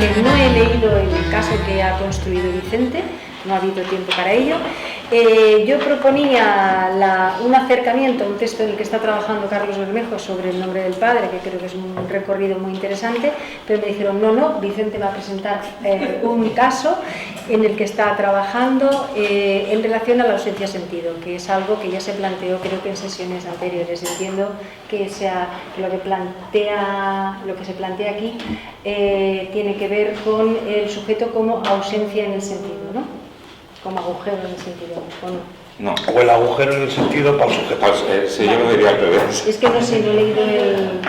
porque no he leído el caso que ha construido Vicente, no ha habido tiempo para ello. Yo proponía un acercamiento a un texto en el que está trabajando Carlos Bermejo sobre el nombre del padre, que creo que es un recorrido muy interesante, pero me dijeron, no, Vicente va a presentar un caso en el que está trabajando en relación a la ausencia de sentido, que es algo que ya se planteó creo que en sesiones anteriores. Entiendo que lo que se plantea aquí tiene que ver con el sujeto como ausencia en el sentido, ¿no? Como agujero en el sentido, ¿o no? No. O el agujero en el sentido para el sujeto. Sí, yo lo diría al revés. Es que no sé, no he leído el...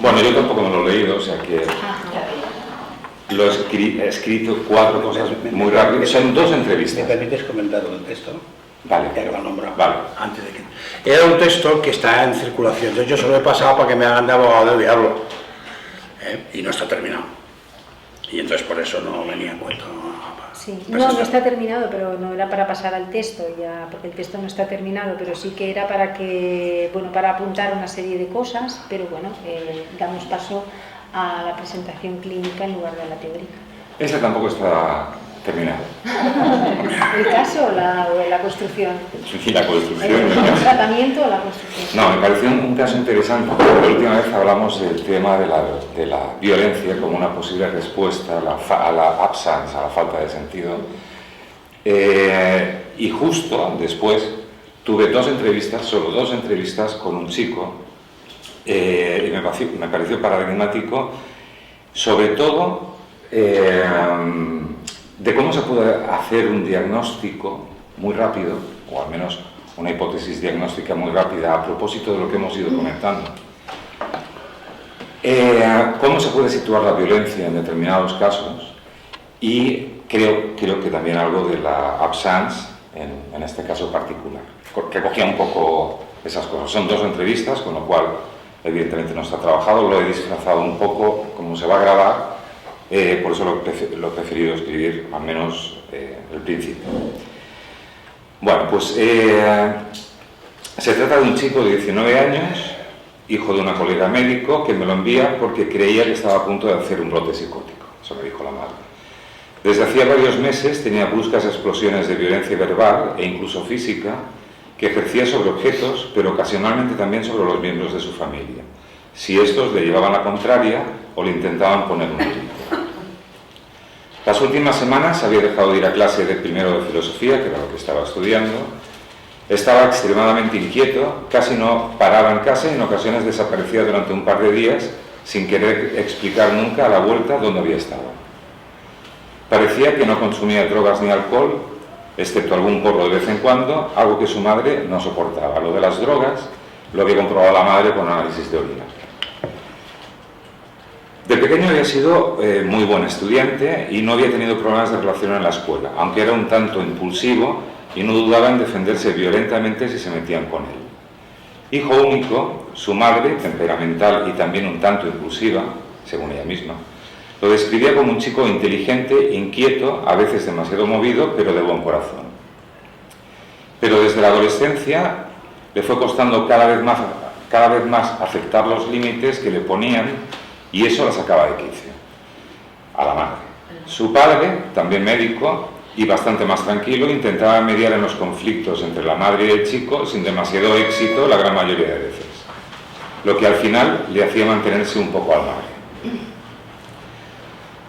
Bueno, yo tampoco me lo he leído, o sea que... Lo he escrito 4 cosas muy rápidas. Son 2 entrevistas. ¿Me permites comentar el texto? Vale. Ya que lo nombro. Vale. Antes de que... Era un texto que está en circulación. Entonces yo se lo he pasado para que me hagan de abogado del diablo. Y no está terminado. Y entonces por eso no venía a cuento. Sí, no está terminado, pero no era para pasar al texto ya, porque el texto no está terminado, pero sí que era para que, bueno, para apuntar una serie de cosas, pero bueno, damos paso a la presentación clínica en lugar de la teórica. Ese tampoco está terminado. ¿El caso o la construcción? Sí, la construcción. ¿El tratamiento o la construcción? No, me pareció un caso interesante, porque la última vez hablamos del tema de la violencia como una posible respuesta a la absence, a la falta de sentido. Y justo después tuve 2 entrevistas, solo 2 entrevistas con un chico, y me pareció paradigmático, sobre todo de cómo se puede hacer un diagnóstico muy rápido, o al menos una hipótesis diagnóstica muy rápida a propósito de lo que hemos ido comentando. Cómo se puede situar la violencia en determinados casos, y creo que también algo de la absence en este caso particular, que cogía un poco esas cosas. Son 2 entrevistas, con lo cual evidentemente no está trabajado, lo he disfrazado un poco como se va a grabar, por eso lo he preferido escribir al menos el principio. Bueno, pues se trata de un chico de 19 años, hijo de una colega médico, que me lo envía porque creía que estaba a punto de hacer un brote psicótico, eso me dijo la madre. Desde hacía varios meses tenía bruscas explosiones de violencia verbal e incluso física que ejercía sobre objetos, pero ocasionalmente también sobre los miembros de su familia, si estos le llevaban la contraria o le intentaban poner un límite. Las últimas semanas había dejado de ir a clase de primero de filosofía, que era lo que estaba estudiando. Estaba extremadamente inquieto, casi no paraba en casa y en ocasiones desaparecía durante un par de días sin querer explicar nunca a la vuelta dónde había estado. Parecía que no consumía drogas ni alcohol, excepto algún porro de vez en cuando, algo que su madre no soportaba. Lo de las drogas lo había comprobado la madre con análisis de orina. De pequeño había sido muy buen estudiante y no había tenido problemas de relación en la escuela, aunque era un tanto impulsivo y no dudaba en defenderse violentamente si se metían con él. Hijo único, su madre, temperamental y también un tanto impulsiva, según ella misma, lo describía como un chico inteligente, inquieto, a veces demasiado movido, pero de buen corazón. Pero desde la adolescencia le fue costando cada vez más aceptar los límites que le ponían, y eso la sacaba de quicio, a la madre. Su padre, también médico y bastante más tranquilo, intentaba mediar en los conflictos entre la madre y el chico sin demasiado éxito la gran mayoría de veces, lo que al final le hacía mantenerse un poco al margen.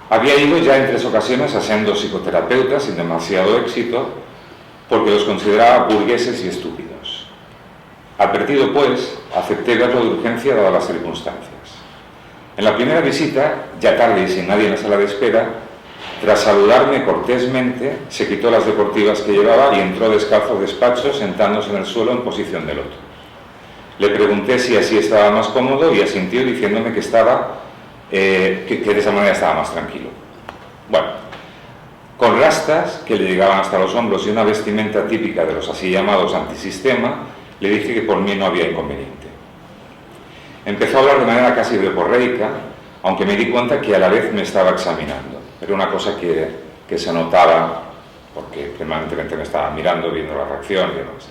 Había ido ya en 3 ocasiones a sendos psicoterapeutas sin demasiado éxito porque los consideraba burgueses y estúpidos. Advertido pues, acepté verlo de urgencia dadas las circunstancias. En la primera visita, ya tarde y sin nadie en la sala de espera, tras saludarme cortésmente, se quitó las deportivas que llevaba y entró descalzo al despacho, sentándose en el suelo en posición de loto. Le pregunté si así estaba más cómodo y asintió diciéndome que de esa manera estaba más tranquilo. Bueno, con rastas que le llegaban hasta los hombros y una vestimenta típica de los así llamados antisistema, le dije que por mí no había inconveniente. Empezó a hablar de manera casi verborreica, aunque me di cuenta que a la vez me estaba examinando. Era una cosa que se notaba, porque permanentemente me estaba mirando, viendo la reacción y demás.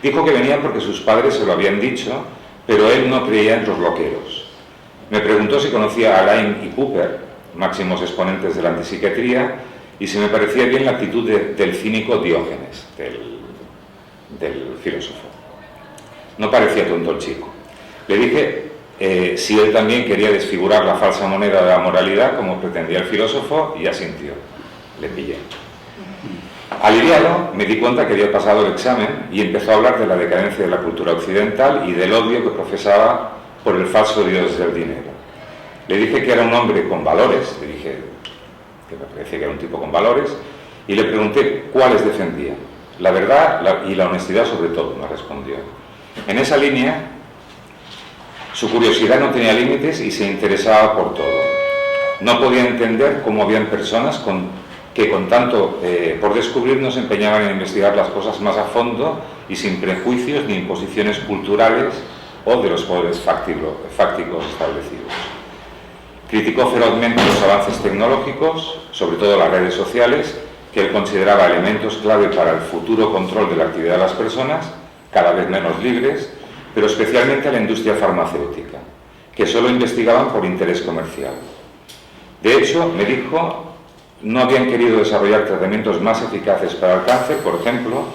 Dijo que venía porque sus padres se lo habían dicho, pero él no creía en los loqueros. Me preguntó si conocía a Alain y Cooper, máximos exponentes de la antipsiquiatría, y si me parecía bien la actitud del cínico Diógenes, del filósofo. No parecía tonto el chico. Le dije si él también quería desfigurar la falsa moneda de la moralidad como pretendía el filósofo, y asintió. Le pillé. Aliviado, me di cuenta que había pasado el examen y empezó a hablar de la decadencia de la cultura occidental y del odio que profesaba por el falso dios del dinero. Le dije que era un hombre con valores, le dije que me parecía que era un tipo con valores, y le pregunté cuáles defendía. La verdad y la honestidad sobre todo, me respondió. En esa línea, su curiosidad no tenía límites y se interesaba por todo. No podía entender cómo habían personas que con tanto por descubrir no se empeñaban en investigar las cosas más a fondo y sin prejuicios ni imposiciones culturales o de los poderes fácticos establecidos. Criticó ferozmente los avances tecnológicos, sobre todo las redes sociales, que él consideraba elementos clave para el futuro control de la actividad de las personas, cada vez menos libres, pero especialmente a la industria farmacéutica, que solo investigaban por interés comercial. De hecho, me dijo, no habían querido desarrollar tratamientos más eficaces para el cáncer, por ejemplo,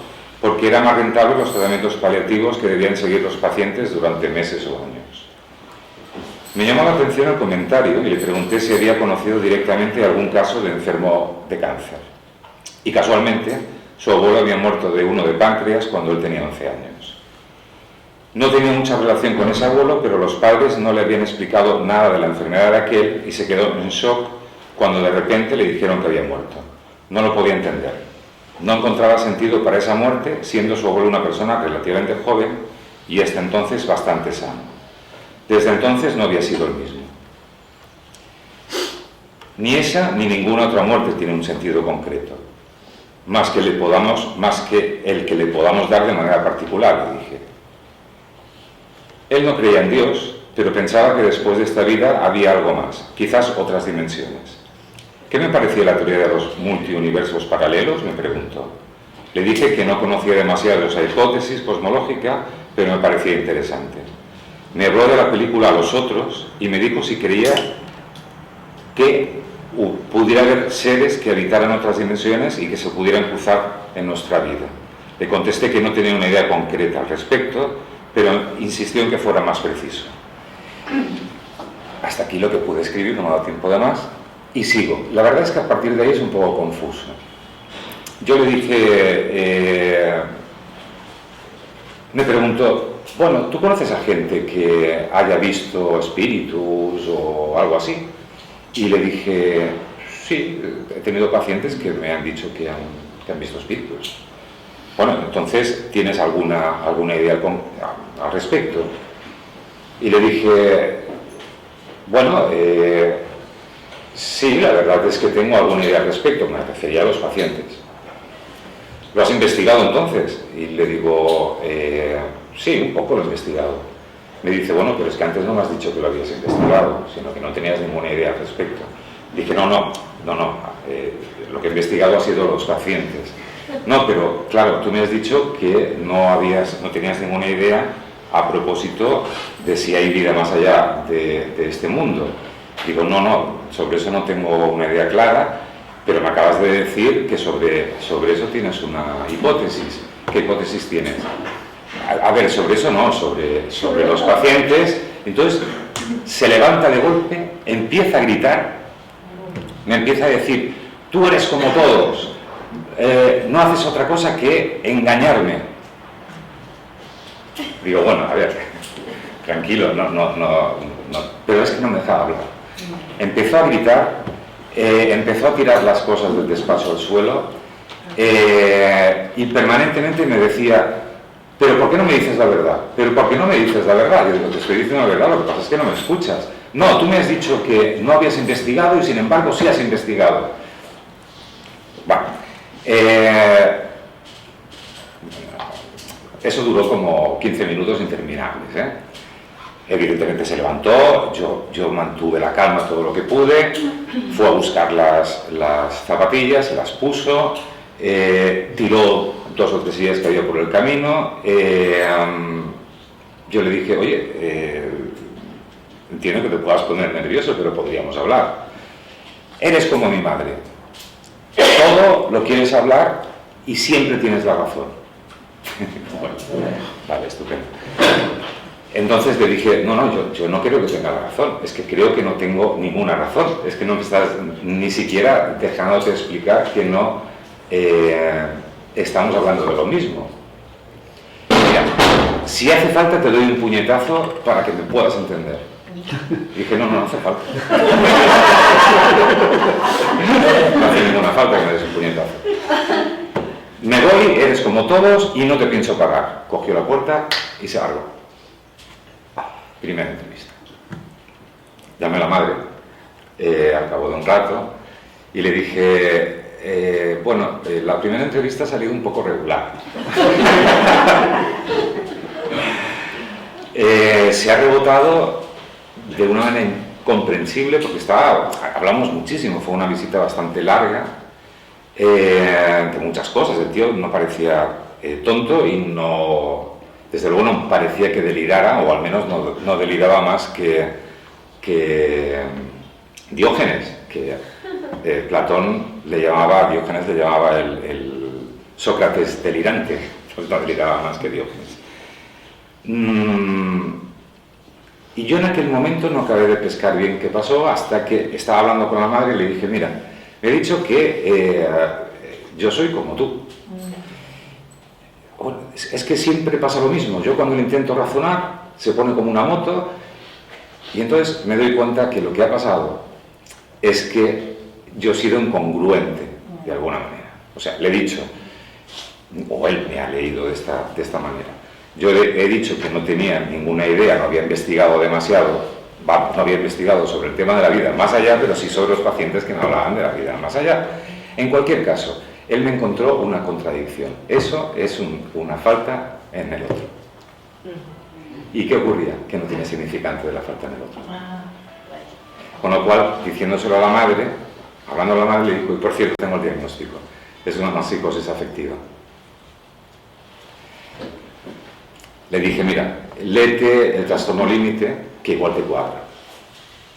porque eran más rentables los tratamientos paliativos que debían seguir los pacientes durante meses o años. Me llamó la atención el comentario y le pregunté si había conocido directamente algún caso de enfermo de cáncer. Y casualmente, su abuelo había muerto de uno de páncreas cuando él tenía 11 años. No tenía mucha relación con ese abuelo, pero los padres no le habían explicado nada de la enfermedad de aquel y se quedó en shock cuando de repente le dijeron que había muerto. No lo podía entender. No encontraba sentido para esa muerte, siendo su abuelo una persona relativamente joven y hasta entonces bastante sano. Desde entonces no había sido el mismo. Ni esa ni ninguna otra muerte tiene un sentido concreto, más que el que le podamos dar de manera particular, le dije. Él no creía en Dios, pero pensaba que después de esta vida había algo más, quizás otras dimensiones. ¿Qué me parecía la teoría de los multiuniversos paralelos?, me preguntó. Le dije que no conocía demasiado esa hipótesis cosmológica, pero me parecía interesante. Me habló de la película Los Otros y me dijo si creía que pudiera haber seres que habitaran otras dimensiones y que se pudieran cruzar en nuestra vida. Le contesté que no tenía una idea concreta al respecto, pero insistió en que fuera más preciso. Hasta aquí lo que pude escribir, no me ha dado tiempo de más, y sigo. La verdad es que a partir de ahí es un poco confuso. Yo le dije, me preguntó, bueno, ¿tú conoces a gente que haya visto espíritus o algo así? Y le dije, sí, he tenido pacientes que me han dicho que han visto espíritus. Bueno, entonces, ¿tienes alguna idea al respecto? Y le dije, bueno, sí, la verdad es que tengo alguna idea al respecto, me refería a los pacientes. ¿Lo has investigado entonces? Y le digo, sí, un poco lo he investigado. Me dice, bueno, pero es que antes no me has dicho que lo habías investigado, sino que no tenías ninguna idea al respecto. Dije, no, lo que he investigado ha sido los pacientes. No, pero claro, tú me has dicho que no tenías ninguna idea a propósito de si hay vida más allá de este mundo. Digo, no, sobre eso no tengo una idea clara, pero me acabas de decir que sobre eso tienes una hipótesis. ¿Qué hipótesis tienes? A ver, sobre eso no, sobre los pacientes. Entonces se levanta de golpe, empieza a gritar, me empieza a decir, tú eres como todos, no haces otra cosa que engañarme. Digo, bueno, a ver, tranquilo, no, pero es que no me dejaba hablar. Empezó a gritar, empezó a tirar las cosas del despacho al suelo y permanentemente me decía, ¿pero por qué no me dices la verdad? ¿Pero por qué no me dices la verdad? Yo digo, te estoy diciendo la verdad, lo que pasa es que no me escuchas. No, tú me has dicho que no habías investigado y sin embargo sí has investigado. Bueno, eso duró como 15 minutos interminables, Evidentemente se levantó, yo mantuve la calma todo lo que pude, fue a buscar las zapatillas, se las puso, tiró 2 o 3 sillas que había por el camino. Yo le dije, oye, entiendo que te puedas poner nervioso, pero podríamos hablar. eres como mi madre. Todo lo quieres hablar y siempre tienes la razón. Bueno, vale, estupendo. Entonces le dije, no, yo no creo que tenga la razón, es que creo que no tengo ninguna razón, es que no me estás ni siquiera dejándote explicar que no estamos hablando de lo mismo. Mira, si hace falta te doy un puñetazo para que me puedas entender. Dije, no hace falta. No hace ninguna falta que me des un puñetazo. Me voy, eres como todos y no te pienso pagar. Cogió la puerta y se largó. Primera entrevista. Llamé a la madre al cabo de un rato y le dije, la primera entrevista ha salido un poco regular. Se ha rebotado de una manera incomprensible porque hablamos muchísimo, fue una visita bastante larga, de muchas cosas. El tío no parecía tonto y no, desde luego no parecía que delirara, o al menos no deliraba más que Diógenes, que Platón le llamaba, Diógenes le llamaba el Sócrates delirante, pues no deliraba más que Diógenes. Y yo en aquel momento no acabé de pescar bien qué pasó, hasta que estaba hablando con la madre y le dije, mira, me he dicho que yo soy como tú. Bueno, es que siempre pasa lo mismo. Yo cuando le intento razonar, se pone como una moto, y entonces me doy cuenta que lo que ha pasado es que yo he sido incongruente, de alguna manera. O sea, le he dicho, o él me ha leído de esta manera. Yo le he dicho que no tenía ninguna idea, no había investigado demasiado, no había investigado sobre el tema de la vida más allá, pero sí sobre los pacientes que me hablaban de la vida más allá. En cualquier caso, él me encontró una contradicción. Eso es una falta en el otro. ¿Y qué ocurría? Que no tiene significante de la falta en el otro. Con lo cual, diciéndoselo a la madre, hablando a la madre, le dijo, y por cierto, tengo el diagnóstico. Es una psicosis afectiva. Le dije, mira, léete el trastorno límite, que igual te cuadra.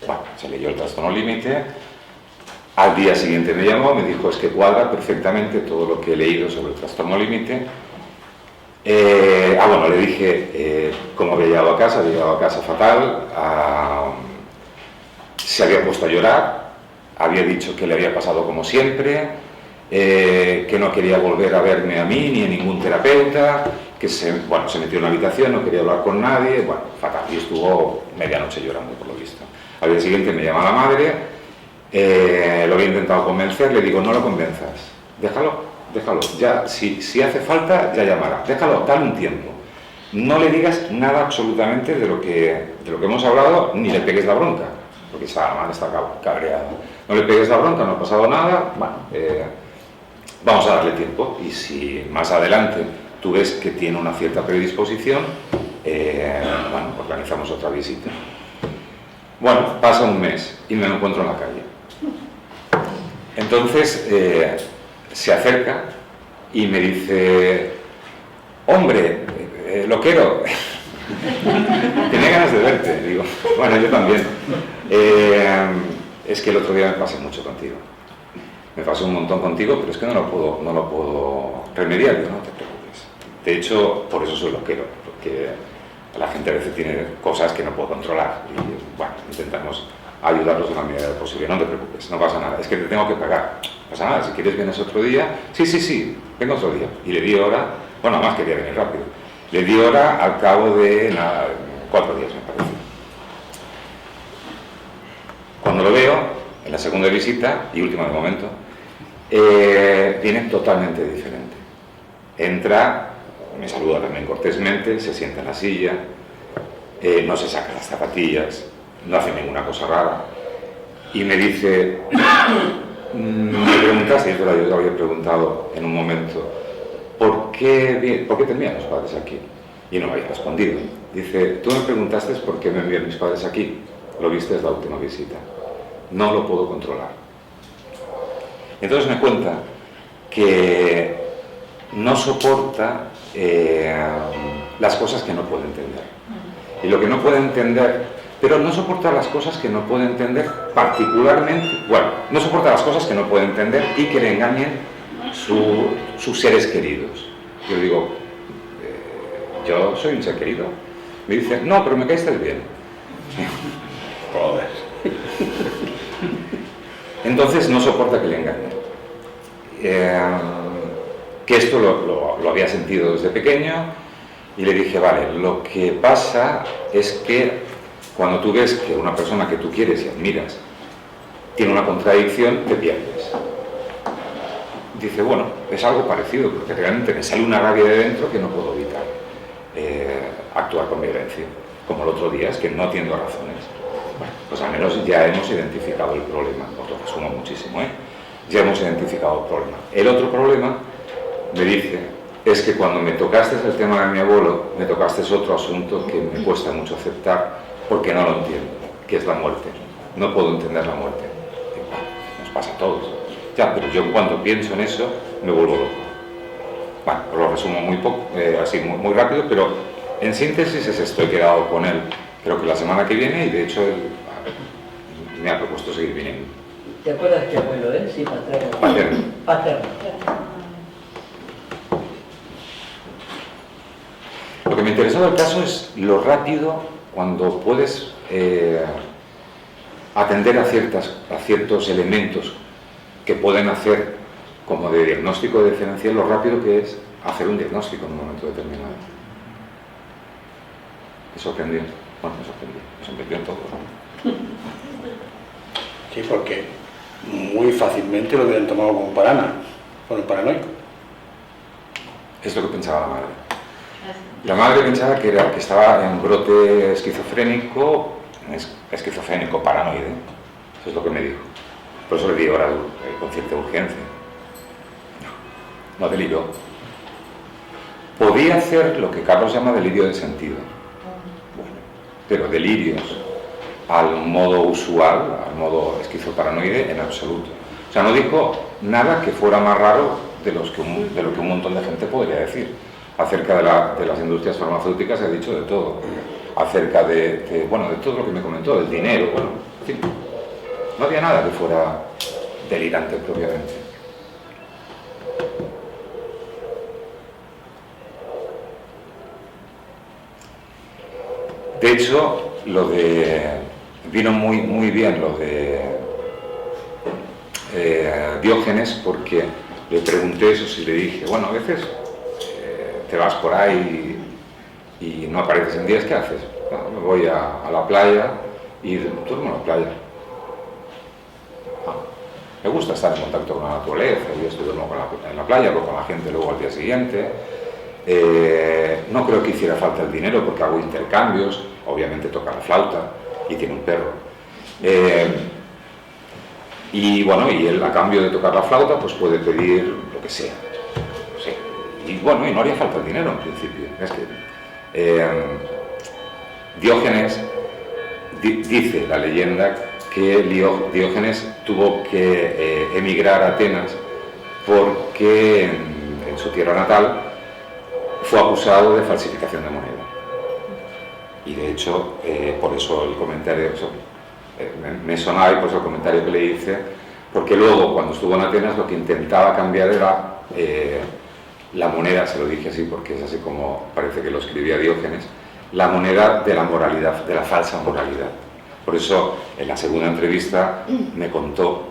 Bueno, se leyó el trastorno límite. Al día siguiente me llamó, me dijo, es que cuadra perfectamente todo lo que he leído sobre el trastorno límite. Le dije cómo había llegado a casa fatal, se había puesto a llorar, había dicho que le había pasado como siempre, que no quería volver a verme a mí ni a ningún terapeuta, que se metió en una habitación, no quería hablar con nadie, fatal, y estuvo medianoche llorando por lo visto. Al día siguiente me llama la madre, lo había intentado convencer, le digo, no lo convenzas, déjalo, ya, si hace falta, ya llamará, déjalo, dale un tiempo. No le digas nada absolutamente de lo que hemos hablado, ni le pegues la bronca, porque está cabreada. No le pegues la bronca, no ha pasado nada, vamos a darle tiempo, y si más adelante tú ves que tiene una cierta predisposición, organizamos otra visita. Bueno, pasa un mes y me lo encuentro en la calle. Entonces se acerca y me dice, hombre, loquero, tenía ganas de verte. Digo, bueno, yo también. Es que el otro día me pasé mucho contigo. Me pasé un montón contigo, pero es que no lo puedo remediar. Digo, no te preocupes. De hecho, por eso soy loquero, porque la gente a veces tiene cosas que no puedo controlar. Y intentamos ayudarlos de la medida posible. No te preocupes, no pasa nada. Es que te tengo que pagar. No pasa nada, si quieres vienes otro día. Sí, vengo otro día. Y le di hora, además quería venir rápido. Le di hora al cabo de 4 días, me parece. Cuando lo veo, en la segunda visita, y última de momento, viene totalmente diferente. Entra, me saluda también cortésmente, se sienta en la silla, no se saca las zapatillas, no hace ninguna cosa rara, y me dice, me preguntaste, y yo lo había preguntado en un momento, ¿por qué te envían los padres aquí? Y no me había respondido. Dice, tú me preguntaste por qué me envían mis padres aquí, lo viste en la última visita, no lo puedo controlar. Entonces me cuenta que no soporta las cosas que no puede entender. Y lo que no puede entender pero no soporta las cosas que no puede entender, particularmente, bueno, no soporta las cosas que no puede entender y que le engañen sus seres queridos. Yo digo, yo soy un ser querido. Me dice, no, pero me caíste bien. Joder. Entonces no soporta que le engañen. Que esto lo había sentido desde pequeño y le dije, vale, lo que pasa es que cuando tú ves que una persona que tú quieres y admiras tiene una contradicción, te pierdes. Dice, bueno, es algo parecido, porque realmente me sale una rabia de dentro que no puedo evitar actuar con violencia, como el otro día, es que no atiendo razones. Bueno, pues al menos ya hemos identificado el problema, os lo resumo muchísimo, ya hemos identificado el problema. El otro problema, me dice, es que cuando me tocaste el tema de mi abuelo, me tocaste otro asunto que me cuesta mucho aceptar porque no lo entiendo, que es la muerte. No puedo entender la muerte. Y bueno, nos pasa a todos. Ya, pero yo en cuanto pienso en eso, me vuelvo loco. Bueno, os lo resumo muy poco, así muy rápido, pero en síntesis es esto. He quedado con él, creo que la semana que viene, y de hecho él me ha propuesto seguir viniendo. ¿Te acuerdas qué abuelo es? Sí, paterno. Paterno. Paterno. Lo que me interesó del caso es lo rápido cuando puedes atender a ciertos elementos que pueden hacer como de diagnóstico diferencial, lo rápido que es hacer un diagnóstico en un momento determinado. Me sorprendió. Bueno, me sorprendió en todo. Sí, porque muy fácilmente lo hubieran tomado como paranoico. Es lo que pensaba la madre. La madre pensaba que estaba en brote esquizofrénico paranoide. Eso es lo que me dijo. Por eso le di ahora con cierta urgencia. No deliró. Podía hacer lo que Carlos llama delirio de sentido. Bueno, pero delirios al modo usual, al modo esquizoparanoide, en absoluto. O sea, no dijo nada que fuera más raro de lo que un montón de gente podría decir. Acerca de las industrias farmacéuticas he dicho de todo. Acerca de todo lo que me comentó, del dinero, bueno, en fin. No había nada que fuera delirante propiamente. De hecho, vino muy bien lo de Diógenes, porque le pregunté eso, si le dije, bueno, a veces te vas por ahí y no apareces en días, ¿qué haces? Bueno, me voy a la playa y duermo en la playa. Me gusta estar en contacto con la naturaleza, yo estoy duermo en la playa, hablo con la gente luego al día siguiente. No creo que hiciera falta el dinero porque hago intercambios, obviamente toca la flauta y tiene un perro. Y bueno, y él a cambio de tocar la flauta pues puede pedir lo que sea. Sí. Y bueno, y no haría falta el dinero en principio. Es que Diógenes dice la leyenda que Diógenes tuvo que emigrar a Atenas porque en su tierra natal fue acusado de falsificación de moneda. Y de hecho, por eso el comentario, me sonaba y por eso el comentario que le hice, porque luego cuando estuvo en Atenas lo que intentaba cambiar era la moneda, se lo dije así porque es así como parece que lo escribía Diógenes, la moneda de la moralidad, de la falsa moralidad. Por eso en la segunda entrevista me contó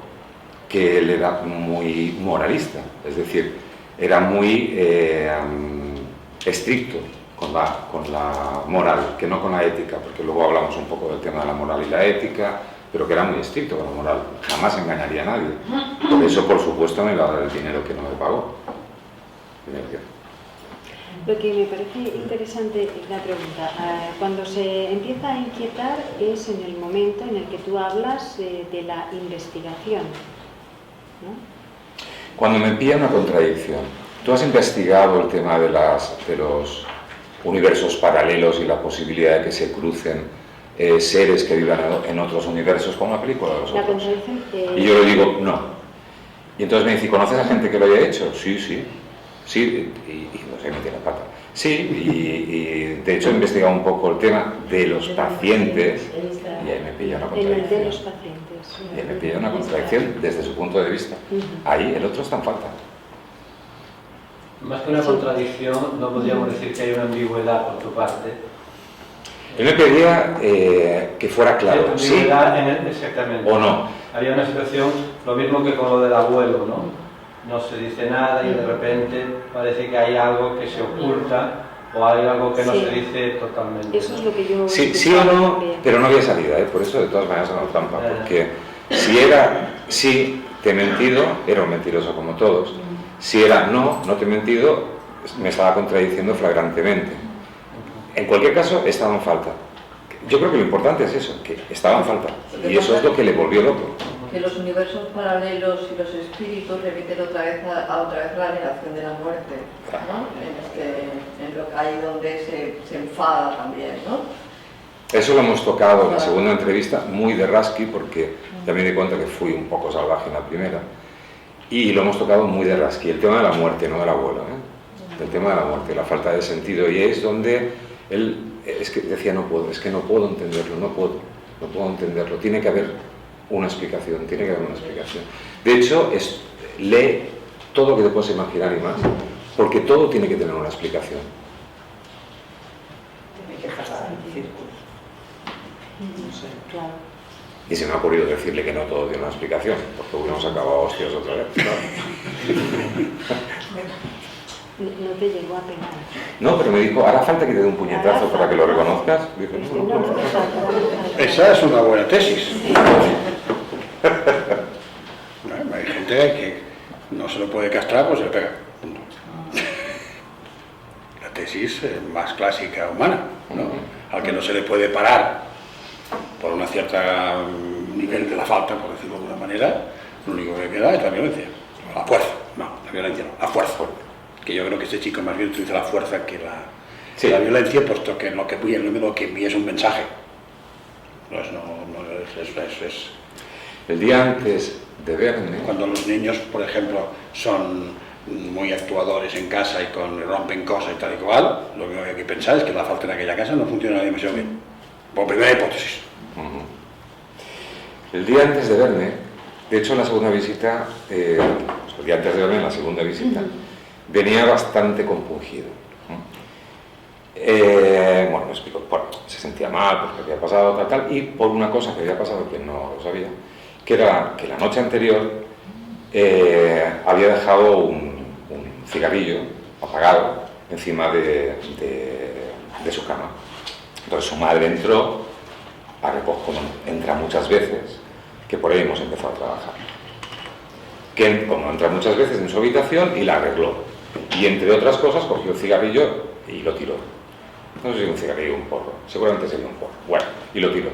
que él era muy moralista, es decir, era muy estricto con la moral, que no con la ética, porque luego hablamos un poco del tema de la moral y la ética, pero que era muy estricto con la moral, jamás engañaría a nadie. Por eso, por supuesto, me iba a dar el dinero que no me pagó. Lo que me parece interesante la pregunta, cuando se empieza a inquietar es en el momento en el que tú hablas de la investigación, ¿no? Cuando me pilla una contradicción, tú has investigado el tema de los universos paralelos y la posibilidad de que se crucen seres que vivan en otros universos, como la película de los La otros. contradicción Y yo le digo, no. Y entonces me dice, ¿conoces a gente que lo haya hecho? Sí, sí. Sí, y no sé, metí la pata. Sí, y de hecho he investigado un poco el tema de los pacientes y ahí me pilla una En el de contradicción. los pacientes. Y ahí me pilla una contradicción desde su punto de vista. Ahí el otro está en falta. Más que una contradicción, no podríamos decir que hay una ambigüedad por tu parte. Él me pedía que fuera claro, sí Ambigüedad exactamente. o no. Había una situación, lo mismo que con lo del abuelo, ¿no? No se dice nada y de repente parece que hay algo que se oculta o hay algo que no Sí. se dice totalmente. Eso es lo que yo... Sí, sí o no, pero no había salida, por eso de todas maneras era una trampa, porque si era sí, te he mentido, era un mentiroso como todos. Si era no, no te he mentido, me estaba contradiciendo flagrantemente. En cualquier caso, estaba en falta. Yo creo que lo importante es eso, que estaba en falta. Y eso es lo que le volvió loco. Que los universos paralelos y los espíritus remiten otra vez a la negación de la muerte, ¿no? En lo que hay donde se enfada también, ¿no? Eso lo hemos tocado en la segunda entrevista, muy de rasqui, porque ya me di cuenta que fui un poco salvaje en la primera. Y lo hemos tocado muy de rasqui, el tema de la muerte, no del abuelo, ¿eh? El tema de la muerte, la falta de sentido. Y es donde él, es que decía, no puedo, es que no puedo entenderlo, no puedo entenderlo, tiene que haber una explicación, tiene que haber una explicación. De hecho, lee todo lo que te puedes imaginar y más, porque todo tiene que tener una explicación. Hay que pasar el círculo. No sé, claro. Y se me ha ocurrido decirle que no todo tiene una explicación, porque hubiéramos acabado a hostias otra vez. Claro. No te llegó a pegar. No, pero me dijo, hará falta que te dé un puñetazo para que lo reconozcas. Dije, no. Esa es una buena tesis. Bueno, hay gente que no se lo puede castrar, pues se le pega. Punto. La tesis más clásica humana, ¿no? Al que no se le puede parar por una cierta nivel de la falta, por decirlo de alguna manera, lo único que queda es la violencia. La fuerza. No, la violencia no, la fuerza. Que yo creo que este chico más bien utiliza la fuerza que la violencia, puesto que lo que envía es un mensaje. Es El día antes de verme, cuando los niños, por ejemplo, son muy actuadores en casa y rompen cosas y tal y cual, lo único que hay que pensar es que la falta en aquella casa no funciona demasiado bien. Por primera hipótesis. el día antes de verme, de hecho en la segunda visita, el día antes de verme en la segunda visita, venía bastante compungido. Bueno, me explico, bueno, se sentía mal porque había pasado tal, y por una cosa que había pasado que no lo sabía, que era que la noche anterior había dejado un cigarrillo apagado encima de su cama. Entonces su madre entró a recoger, como entra muchas veces, que por ahí hemos empezado a trabajar. Que como entra muchas veces en su habitación y la arregló. Y entre otras cosas cogió el cigarrillo y lo tiró. No sé si un cigarrillo o un porro, seguramente sería un porro. Bueno, y lo tiró.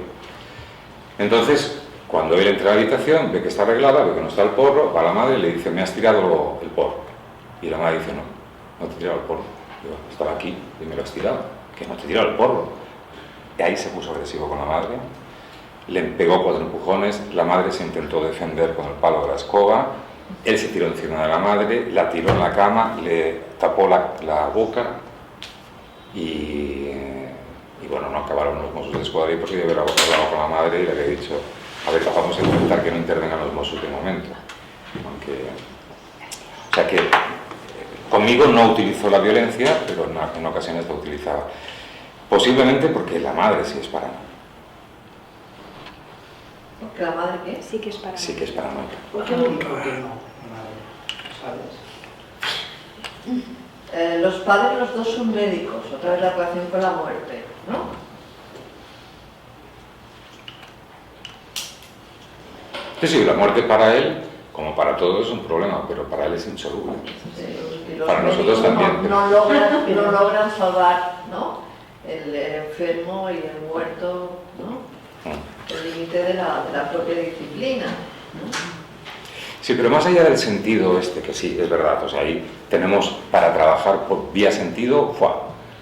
Entonces, cuando él entra a la habitación, ve que está arreglada, ve que no está el porro, va a la madre y le dice, me has tirado el porro. Y la madre dice, no te he tirado el porro. Digo, estaba aquí y me lo has tirado. Que no te he tirado el porro. Y ahí se puso agresivo con la madre, le pegó 4 empujones, la madre se intentó defender con el palo de la escoba, él se tiró encima de la madre, la tiró en la cama, le tapó la boca y bueno, no acabaron los Mossos de Escuadra y porque yo hubiera hablado con la madre y le había dicho, a ver, vamos a intentar que no intervengan los Mossos de momento. O sea que conmigo no utilizó la violencia, pero en ocasiones la utilizaba. Posiblemente porque la madre sí es paranoica. ¿Porque la madre qué? Sí que es para Sí que es paranoica. ¿Por qué no? ¿Sabes? Los padres, los dos son médicos, otra vez la relación con la muerte, ¿no? Sí, la muerte para él, como para todos, es un problema, pero para él es insoluble. Sí, y los Para nosotros médicos también. no logran salvar, ¿no? El enfermo y el muerto, ¿no? El límite de la propia disciplina, ¿no? Sí, pero más allá del sentido que sí, es verdad, o sea, ahí tenemos para trabajar por vía sentido,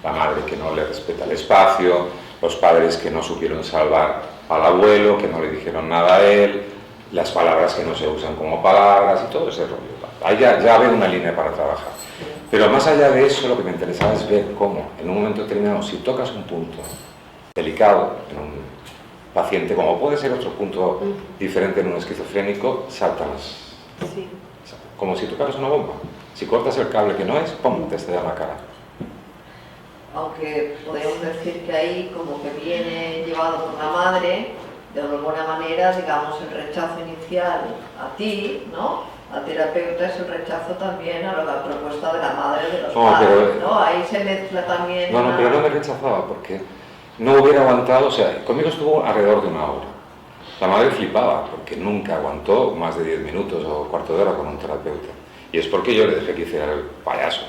la madre que no le respeta el espacio, los padres que no supieron salvar al abuelo, que no le dijeron nada a él, las palabras que no se usan como palabras y todo ese rollo. Ahí ya veo una línea para trabajar. Pero más allá de eso, lo que me interesaba es ver cómo, en un momento determinado, si tocas un punto delicado en un paciente, como puede ser otro punto diferente en un esquizofrénico, salta más. Sí. Como si tocaras una bomba. Si cortas el cable que no es, ¡pum!, te estalla en la cara. Aunque podemos decir que ahí como que viene llevado por la madre, de alguna manera, digamos, el rechazo inicial a ti, ¿no? Al terapeuta es el rechazo también a la propuesta de la madre de los padres, ¿no? Ahí se mezcla también... No, pero no me rechazaba porque no hubiera aguantado, o sea, conmigo estuvo alrededor de una hora. La madre flipaba porque nunca aguantó más de 10 minutos o cuarto de hora con un terapeuta. Y es porque yo le dejé que hiciera el payaso.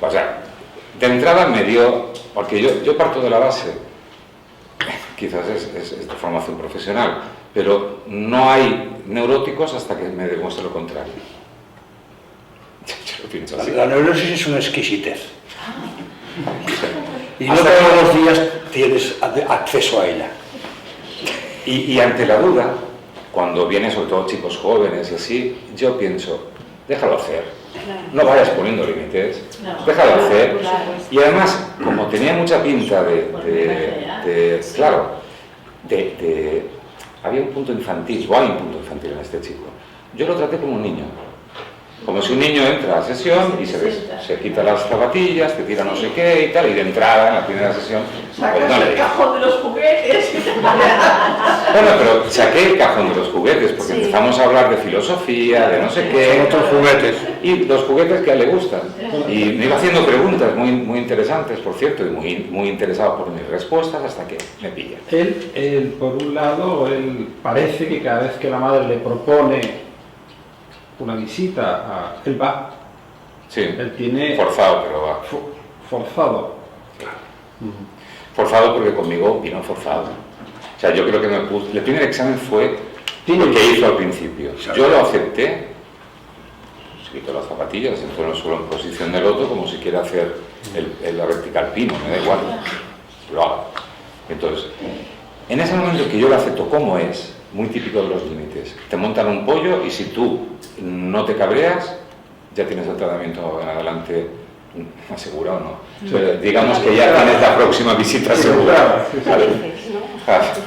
O sea, de entrada me dio, porque yo parto de la base, quizás es de formación profesional, pero no hay neuróticos hasta que me demuestre lo contrario. Yo lo pienso así. La neurosis es una exquisitez. Y no todos los días tienes acceso a ella. Y ante la duda, cuando vienen sobre todo chicos jóvenes y así, yo pienso, déjalo hacer, no vayas poniendo límites, déjalo hacer. Y además, como tenía mucha pinta había un punto infantil, o hay un punto infantil en este chico, yo lo traté como un niño. Como si un niño entra a la sesión y se quita las zapatillas, te tira no sé qué y tal, y de entrada, en la primera sesión, Sacas no le el digo. cajón de los juguetes. Bueno, pero saqué el cajón de los juguetes, porque empezamos a hablar de filosofía, de no sé qué. Son otros juguetes. Y los juguetes que a él le gustan. Y me iba haciendo preguntas muy interesantes, por cierto, y muy interesado por mis respuestas, hasta que me pilla. Él, por un lado, él parece que cada vez que la madre le propone una visita, él va. Sí, Él tiene... forzado, pero va. Forzado. Forzado porque conmigo vino forzado. O sea, yo creo que el primer examen fue Tiene- lo que hizo al principio. Yo lo acepté, se quitó las zapatillas, se entró en el suelo en posición de loto, como si quiera hacer la vertical pino, me da igual. Lo hago. Entonces, en ese momento que yo lo acepto como es, muy típico de los límites, te montan un pollo y si tú no te cabreas, ya tienes el tratamiento en adelante asegurado, ¿no? Pero digamos que ya tienes la próxima visita asegurada. ¿Vale?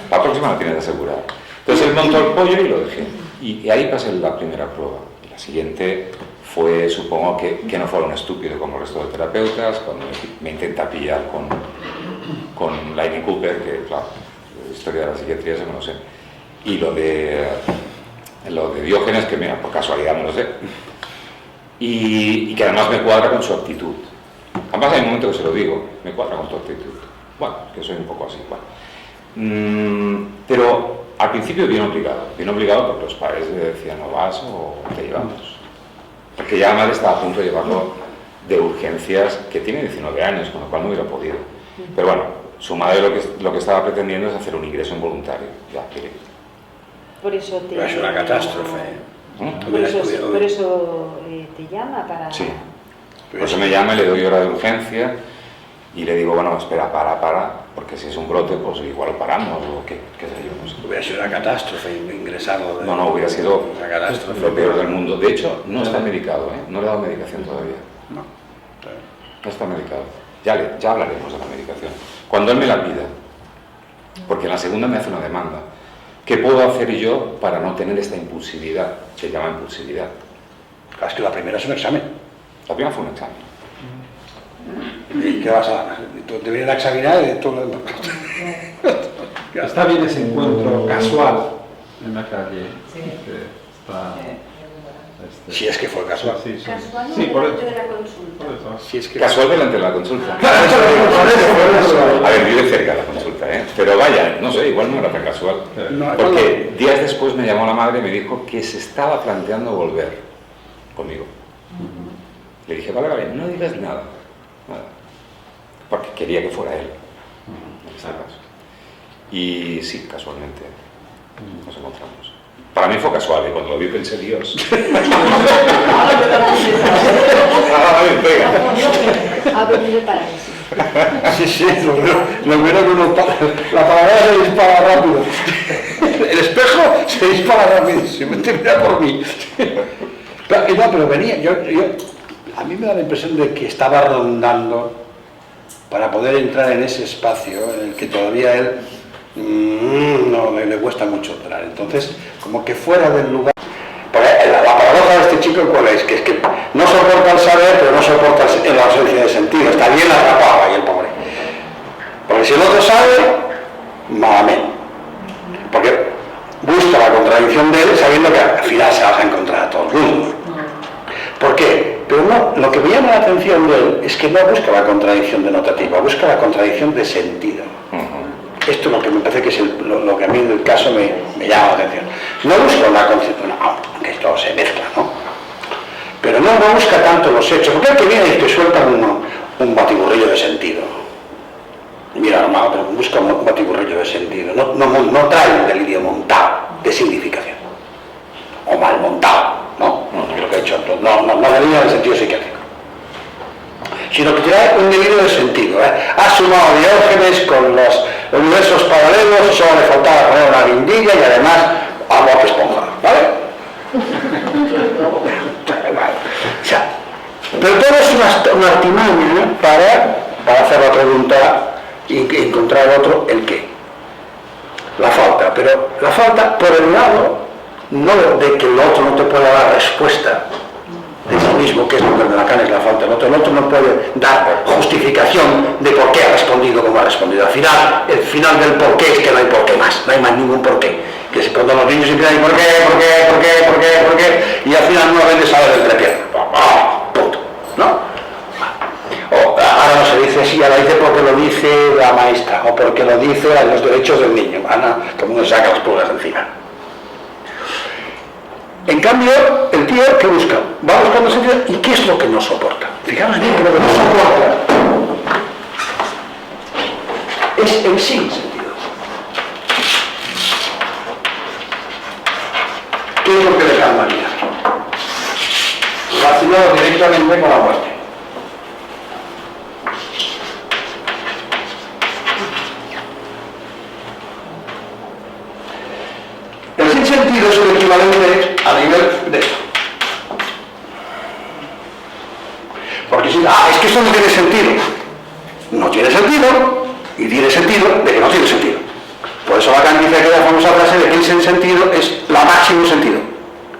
La próxima la tienes asegurada. Entonces él montó el pollo y lo dejé. Y ahí pasé la primera prueba. Y la siguiente fue, supongo, que no fuera un estúpido como el resto de terapeutas, cuando me intenta pillar con Lainey Cooper, que claro, la historia de la psiquiatría eso me lo sé. Y lo de Diógenes, que mira, por casualidad me lo sé. Y que además me cuadra con su actitud. Además hay un momento que se lo digo, me cuadra con tu actitud. Bueno, que soy un poco así, bueno. Pero al principio bien obligado porque los padres le decían no vas o te llevamos. Porque ya la madre estaba a punto de llevarlo de urgencias, que tiene 19 años, con lo cual no hubiera podido. Pero bueno, su madre lo que estaba pretendiendo es hacer un ingreso involuntario. Ya, que... Por eso te... Es una catástrofe. Por eso te llama para... Sí. Por eso me llama y le doy hora de urgencia y le digo, bueno, espera, para, porque si es un brote, pues igual lo paramos o qué sé yo, no sé. Hubiera sido una catástrofe ingresarlo. No, hubiera sido una catástrofe. lo peor del mundo. De hecho, no está medicado, ¿eh? No le he dado medicación todavía. No está medicado. Ya hablaremos de la medicación. Cuando él me la pida, porque en la segunda me hace una demanda. ¿Qué puedo hacer yo para no tener esta impulsividad? Se llama impulsividad. Es que la primera es un examen. La primera fue un examen. ¿Y qué vas a...? Te vienen a examinar y tú... Está bien ese encuentro casual en la calle. Si es que fue casual. Sí, Casual sí, por eso. de la consulta. Si es que... Casual delante de la consulta. A ver, vive cerca de la consulta, ¿eh? Pero vaya, no sé, igual no era tan casual. Porque días después me llamó la madre y me dijo que se estaba planteando volver conmigo. Le dije, vale, no digas nada. Porque quería que fuera él, en este caso. Y sí, casualmente nos encontramos. Para mí fue casual y cuando lo vi pensé, Dios. Ha venido para eso. Sí, lo veo que uno... La palabra se dispara rápido. El espejo se dispara rapidísimo. Te mira por mí. Pero venía, yo A mí me da la impresión de que estaba rondando para poder entrar en ese espacio en el que todavía él no le cuesta mucho entrar. Entonces, como que fuera del lugar. Porque la paradoja de este chico, ¿cuál es? Que es que no soporta el saber, pero no soporta la ausencia de sentido. Está bien atrapado ahí el pobre. Porque si el otro sabe, malamente. Porque busca la contradicción de él sabiendo que al final se vas a encontrar a todo el mundo. ¿Por qué? Pero no, lo que me llama la atención de él es que no busca la contradicción denotativa, busca la contradicción de sentido. Esto es lo que me parece que es lo que a mí en el caso me llama la atención. No busca una concepción, aunque esto se mezcla, ¿no? Pero no busca tanto los hechos, porque el que viene y te suelta un batiburrillo de sentido. Mira, hermano, pero busca un batiburrillo de sentido, no trae un delirio montado de significación, o mal montado, ¿no? Lo que he hecho, no delirio en el sentido psiquiátrico, sino que trae un delirio de sentido. Ha sumado Diógenes con los universos paralelos, solo le faltaba poner una guindilla y además a Bob Esponja, ¿vale? O sea, pero todo es una artimaña para hacer la pregunta y encontrar otro el qué. La falta, pero la falta por el lado no de que el otro no te pueda dar respuesta de sí mismo, que es lo que de Lacan es la falta del otro. El otro no puede dar justificación de por qué ha respondido como ha respondido. Al final, el final del por qué es que no hay por qué más, no hay más ningún por qué. Que es cuando los niños siempre hay por qué, y al final no ven de saber del entrepierna. Punto. ¿No? Ahora no se dice así, ahora dice porque lo dice la maestra, o porque lo dice los derechos del niño. Ana, todo el mundo saca las pulgas de encima. En cambio, el tío, ¿qué busca? Va buscando sentido, ¿y qué es lo que no soporta? Fijaros bien que lo que no soporta es el sin sentido. ¿Qué es lo que le calmaría? Relacionado directamente con la muerte. El sin sentido es el equivalente a nivel de esto. Porque si, es que eso no tiene sentido. No tiene sentido, y tiene sentido de que no tiene sentido. Por eso Lacan dice aquella famosa frase de que el sin sentido es la máximo sentido.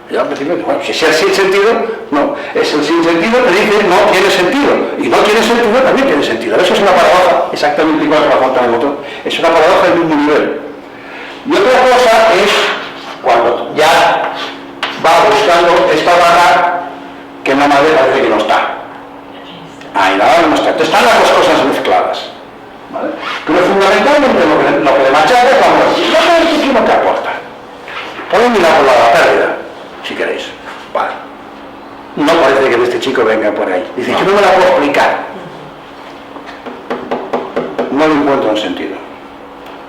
Y al principio, bueno, si es el sin sentido, no. Es el sin sentido que dice no tiene sentido. Y no tiene sentido también tiene sentido. Eso es una paradoja, exactamente igual que la falta del otro. Es una paradoja del mismo nivel. Y otra cosa es cuando ya va buscando esta barra que en la madre parece que no está. Ahí la barra no está. Entonces están las dos cosas mezcladas. ¿Vale? Pero fundamentalmente lo que le machaca es la muerte. Y la muerte, ¿qué no te aporta? Podéis mirar por la pérdida, si queréis. Vale. No parece que este chico venga por ahí. Dice, yo no me la puedo explicar. No le encuentro un sentido.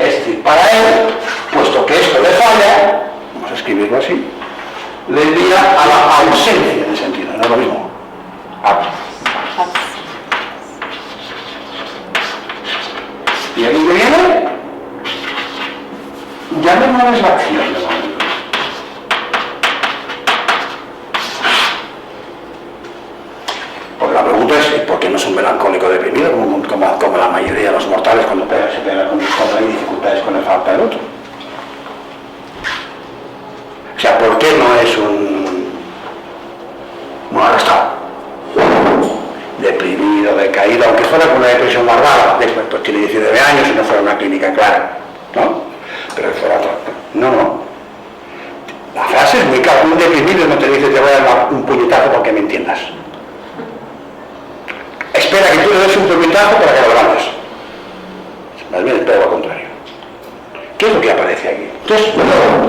Es decir, para él, puesto que esto le falla, vamos a escribirlo así, le envía a la ausencia de sentido, no es lo mismo. Y aquí que viene, ya no es la acción de momento. Porque la pregunta es, ¿por qué no es un melancólico deprimido como la mayoría de los mortales cuando se pega cuando hay dificultades con la falta del otro? O sea, ¿por qué no es un arrestado? Deprimido, decaído, aunque fuera con una depresión más rara, después tiene 19 años y no fuera una clínica clara, ¿no? Pero fuera otra. No. La frase es muy clara, un deprimido no te dice te voy a dar un puñetazo porque me entiendas. Espera que tú le des un puñetazo para que lo levantes. Más bien espera lo contrario. ¿Qué es lo que aparece aquí? Entonces,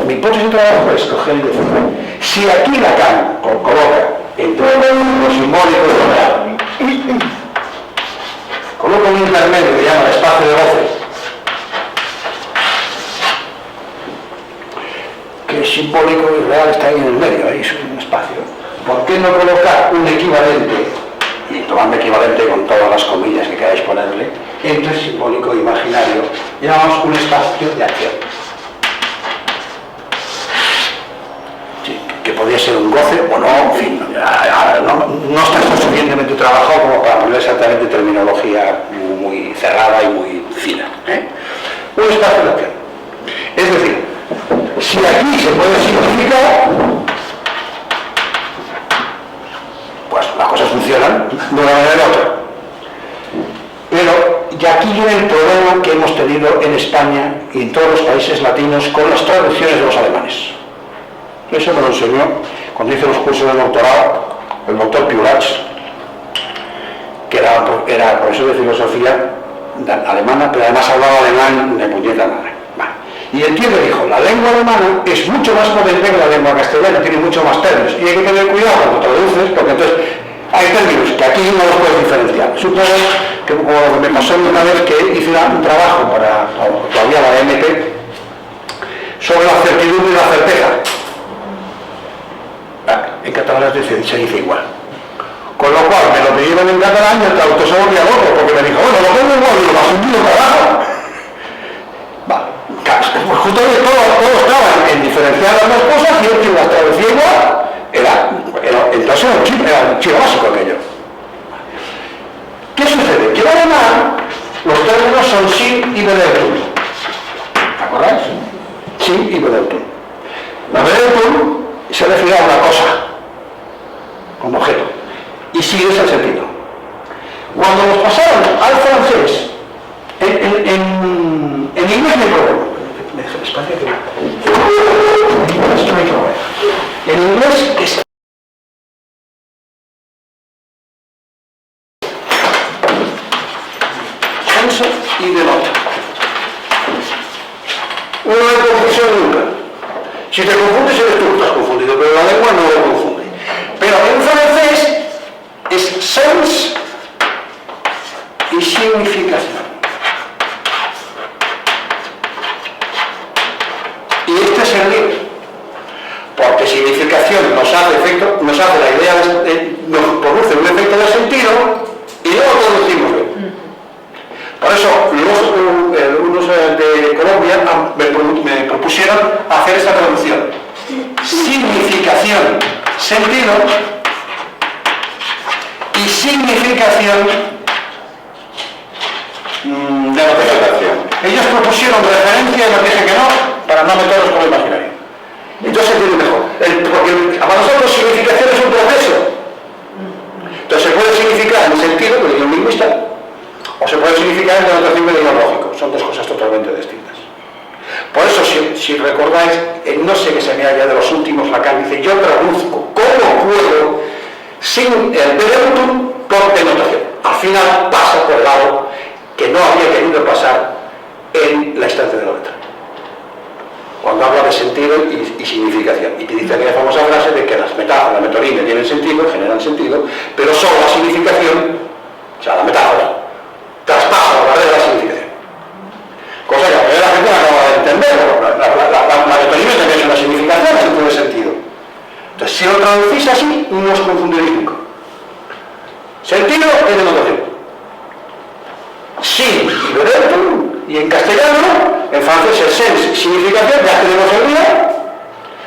mi hipótesis de trabajo es coger y decir, si aquí Lacan coloca entre lo simbólico y lo real, coloca un intermedio que llama el espacio de voces, que es simbólico y real, está ahí en el medio, ahí es un espacio. ¿Por qué no colocar un equivalente, y tomando equivalente con todas las comillas que queráis ponerle, entre simbólico e imaginario, llamamos un espacio de acción? Sí, que podría ser un goce o no, en fin, no está suficientemente trabajado como para poner exactamente terminología muy cerrada y muy fina. Un espacio de acción. Es decir, si aquí se puede significar, pues las cosas funcionan de una manera u otra. Pero y aquí viene el problema que hemos tenido en España y en todos los países latinos con las traducciones de los alemanes. Eso me lo enseñó cuando hice los cursos de doctorado el doctor Piurach, que era profesor de filosofía alemana, pero además hablaba alemán de puñeta madre. Vale. Y el tío me dijo, la lengua alemana es mucho más potente que la lengua castellana, tiene mucho más términos, y hay que tener cuidado cuando traduces, porque entonces hay términos que aquí no los puedes diferenciar. Supongo que como me pasó una vez que hice un trabajo para todavía la MP sobre la certidumbre y la certeza. En catalán se dice igual. Con lo cual me lo pidieron en catalán y el traductor se volvía loco, porque me dijo, bueno, lo pongo igual y lo más hundido carajo. Vale, pues justamente todo estaba en diferenciar las dos cosas y el que las traducía igual entonces era un chino básico aquello. ¿Qué sucede? Que en alemán los términos son sin y bedeutung. ¿Te acordáis? Sin y bedeutung. La bedeutung se refiere a una cosa como objeto y sigue ese sentido. Cuando nos pasaron al francés, en inglés no hay problema. En inglés es senso y denota. No hay confusión nunca. Si te confundes eres tú que estás confundido, pero la lengua no lo confunde. Pero en francés es sens y significación. Y este es el lío. Porque significación nos hace la idea, nos produce un efecto de sentido y luego traducimos bien. Por eso unos de Colombia me propusieron hacer esta traducción. Significación, sentido y significación de representación. Ellos propusieron referencia y nos dije que no, para no meterlos con el imaginario. Entonces se entiende mejor. Porque para nosotros significación es un proceso. Entonces se puede significar en sentido, que dice un lingüista, o se puede significar en denotación ideológico. Son dos cosas totalmente distintas. Por eso, si recordáis, no sé qué se me haya de los últimos, Lacan dice, yo traduzco, ¿cómo puedo sin el bedeutung por denotación? Al final pasa por el lado que no había querido pasar en la instancia de la letra. Cuando habla de sentido y significación. Y dice aquella famosa frase de que las metáforas, la metonímia tienen sentido, generan sentido, pero solo la significación, o sea, la metáfora, traspasa la barrera de la significación. Cosa que a la gente no acaba de entender. La metonímia también es una significación, es un sentido. Entonces, si lo traducís así, no os confundiréis nunca. Sentido es denotación. Sin y bedeutung, y en castellano, en francés el sens, significación, ya tenemos el día,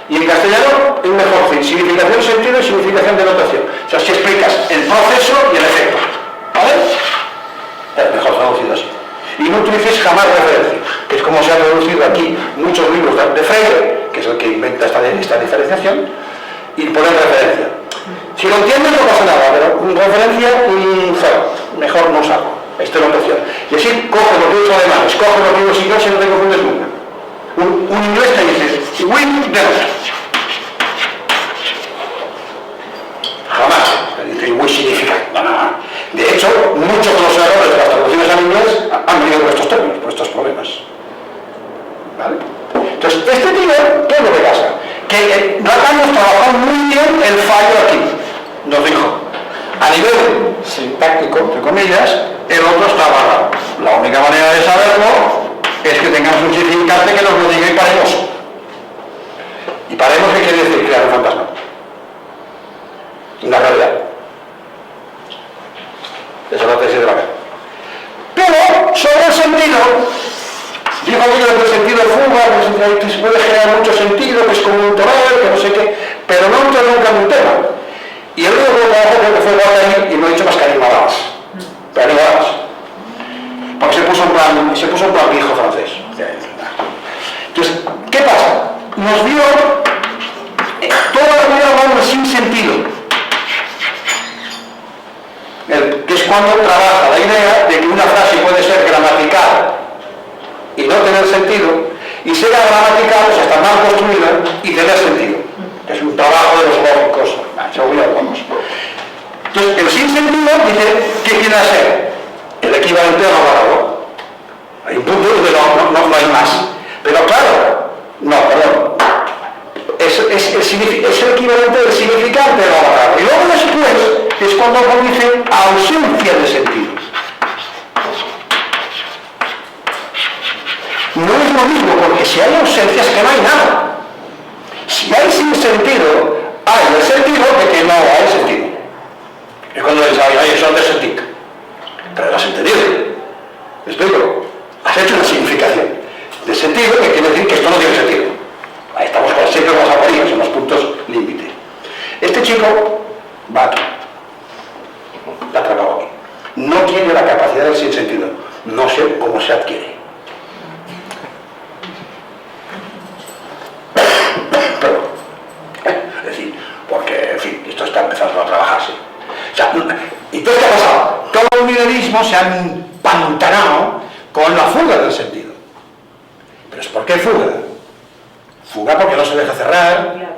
y en castellano es mejor, significación, sentido y significación de notación. O sea, si explicas el proceso y el efecto, ¿vale? Es mejor traducido así. Y no utilices jamás referencia, que es como se ha traducido aquí muchos libros de Freire, que es el que inventa esta diferenciación, y poner referencia. Si lo entiendes no pasa nada, pero referencia, cero, mejor no usarlo. Esta es la opción. Y así coge los libros alemanes, coge los libros ingleses y no te confundes nunca. Un inglés te dice, with denota. Jamás te dice, with significa. No. De hecho, muchos de los errores de las traducciones al inglés han venido por estos términos, por estos problemas. ¿Vale? Entonces, este tío, ¿qué es lo que pasa? Que Lacan nos trabajó muy bien el fallo aquí. Nos dijo, a nivel sintáctico, entre comillas, el otro está agarrado. La única manera de saberlo es que tengamos un significante que nos lo diga y paremos. ¿Y paremos qué quiere decir? Crear un fantasma. Una realidad. Esa es la tesis de Lacan. Pero, sobre el sentido, dijo aquello del sentido de fuga, que se puede generar mucho sentido, que es como un toral, que no sé qué, pero no entra nunca en un tema. Y el único trabajo creo que fue Guattari y no he dicho más que animadas. Pero animadas. Porque se puso en plan viejo francés. Entonces, ¿qué pasa? Nos dio toda la vida hablando del sinsentido. Que es cuando trabaja la idea de que una frase puede ser gramatical y no tener sentido, y ser gramatical, o sea, estar mal construida y tener sentido. Que es un trabajo de los lógicos. Seguro lo vamos. Entonces, el sinsentido dice, ¿qué quiere hacer? El equivalente a lo bárbaro. Hay un punto donde no hay más. Pero claro, no, perdón. Es el equivalente del significante de lo bárbaro. Y luego después es cuando dice ausencia de sentido. No es lo mismo, porque si hay ausencias que no hay nada. Si hay sinsentido, hay el sentido de que no hay sentido. Es cuando dices, ay, eso no te sentí. Pero lo has entendido. ¿Me explico? Has hecho una significación de sentido que quiere decir que esto no tiene sentido. Ahí estamos siempre con las aporías en los puntos límite. Este chico va aquí. La ha tragado aquí. No tiene la capacidad del sinsentido. No sé cómo se adquiere. Perdón. Es decir, porque, en fin, esto está empezando a trabajarse. O sea, entonces, ¿qué ha pasado? Todo el milenismo se ha empantanado con la fuga del sentido. ¿Pero es por qué fuga? Fuga porque no se deja cerrar.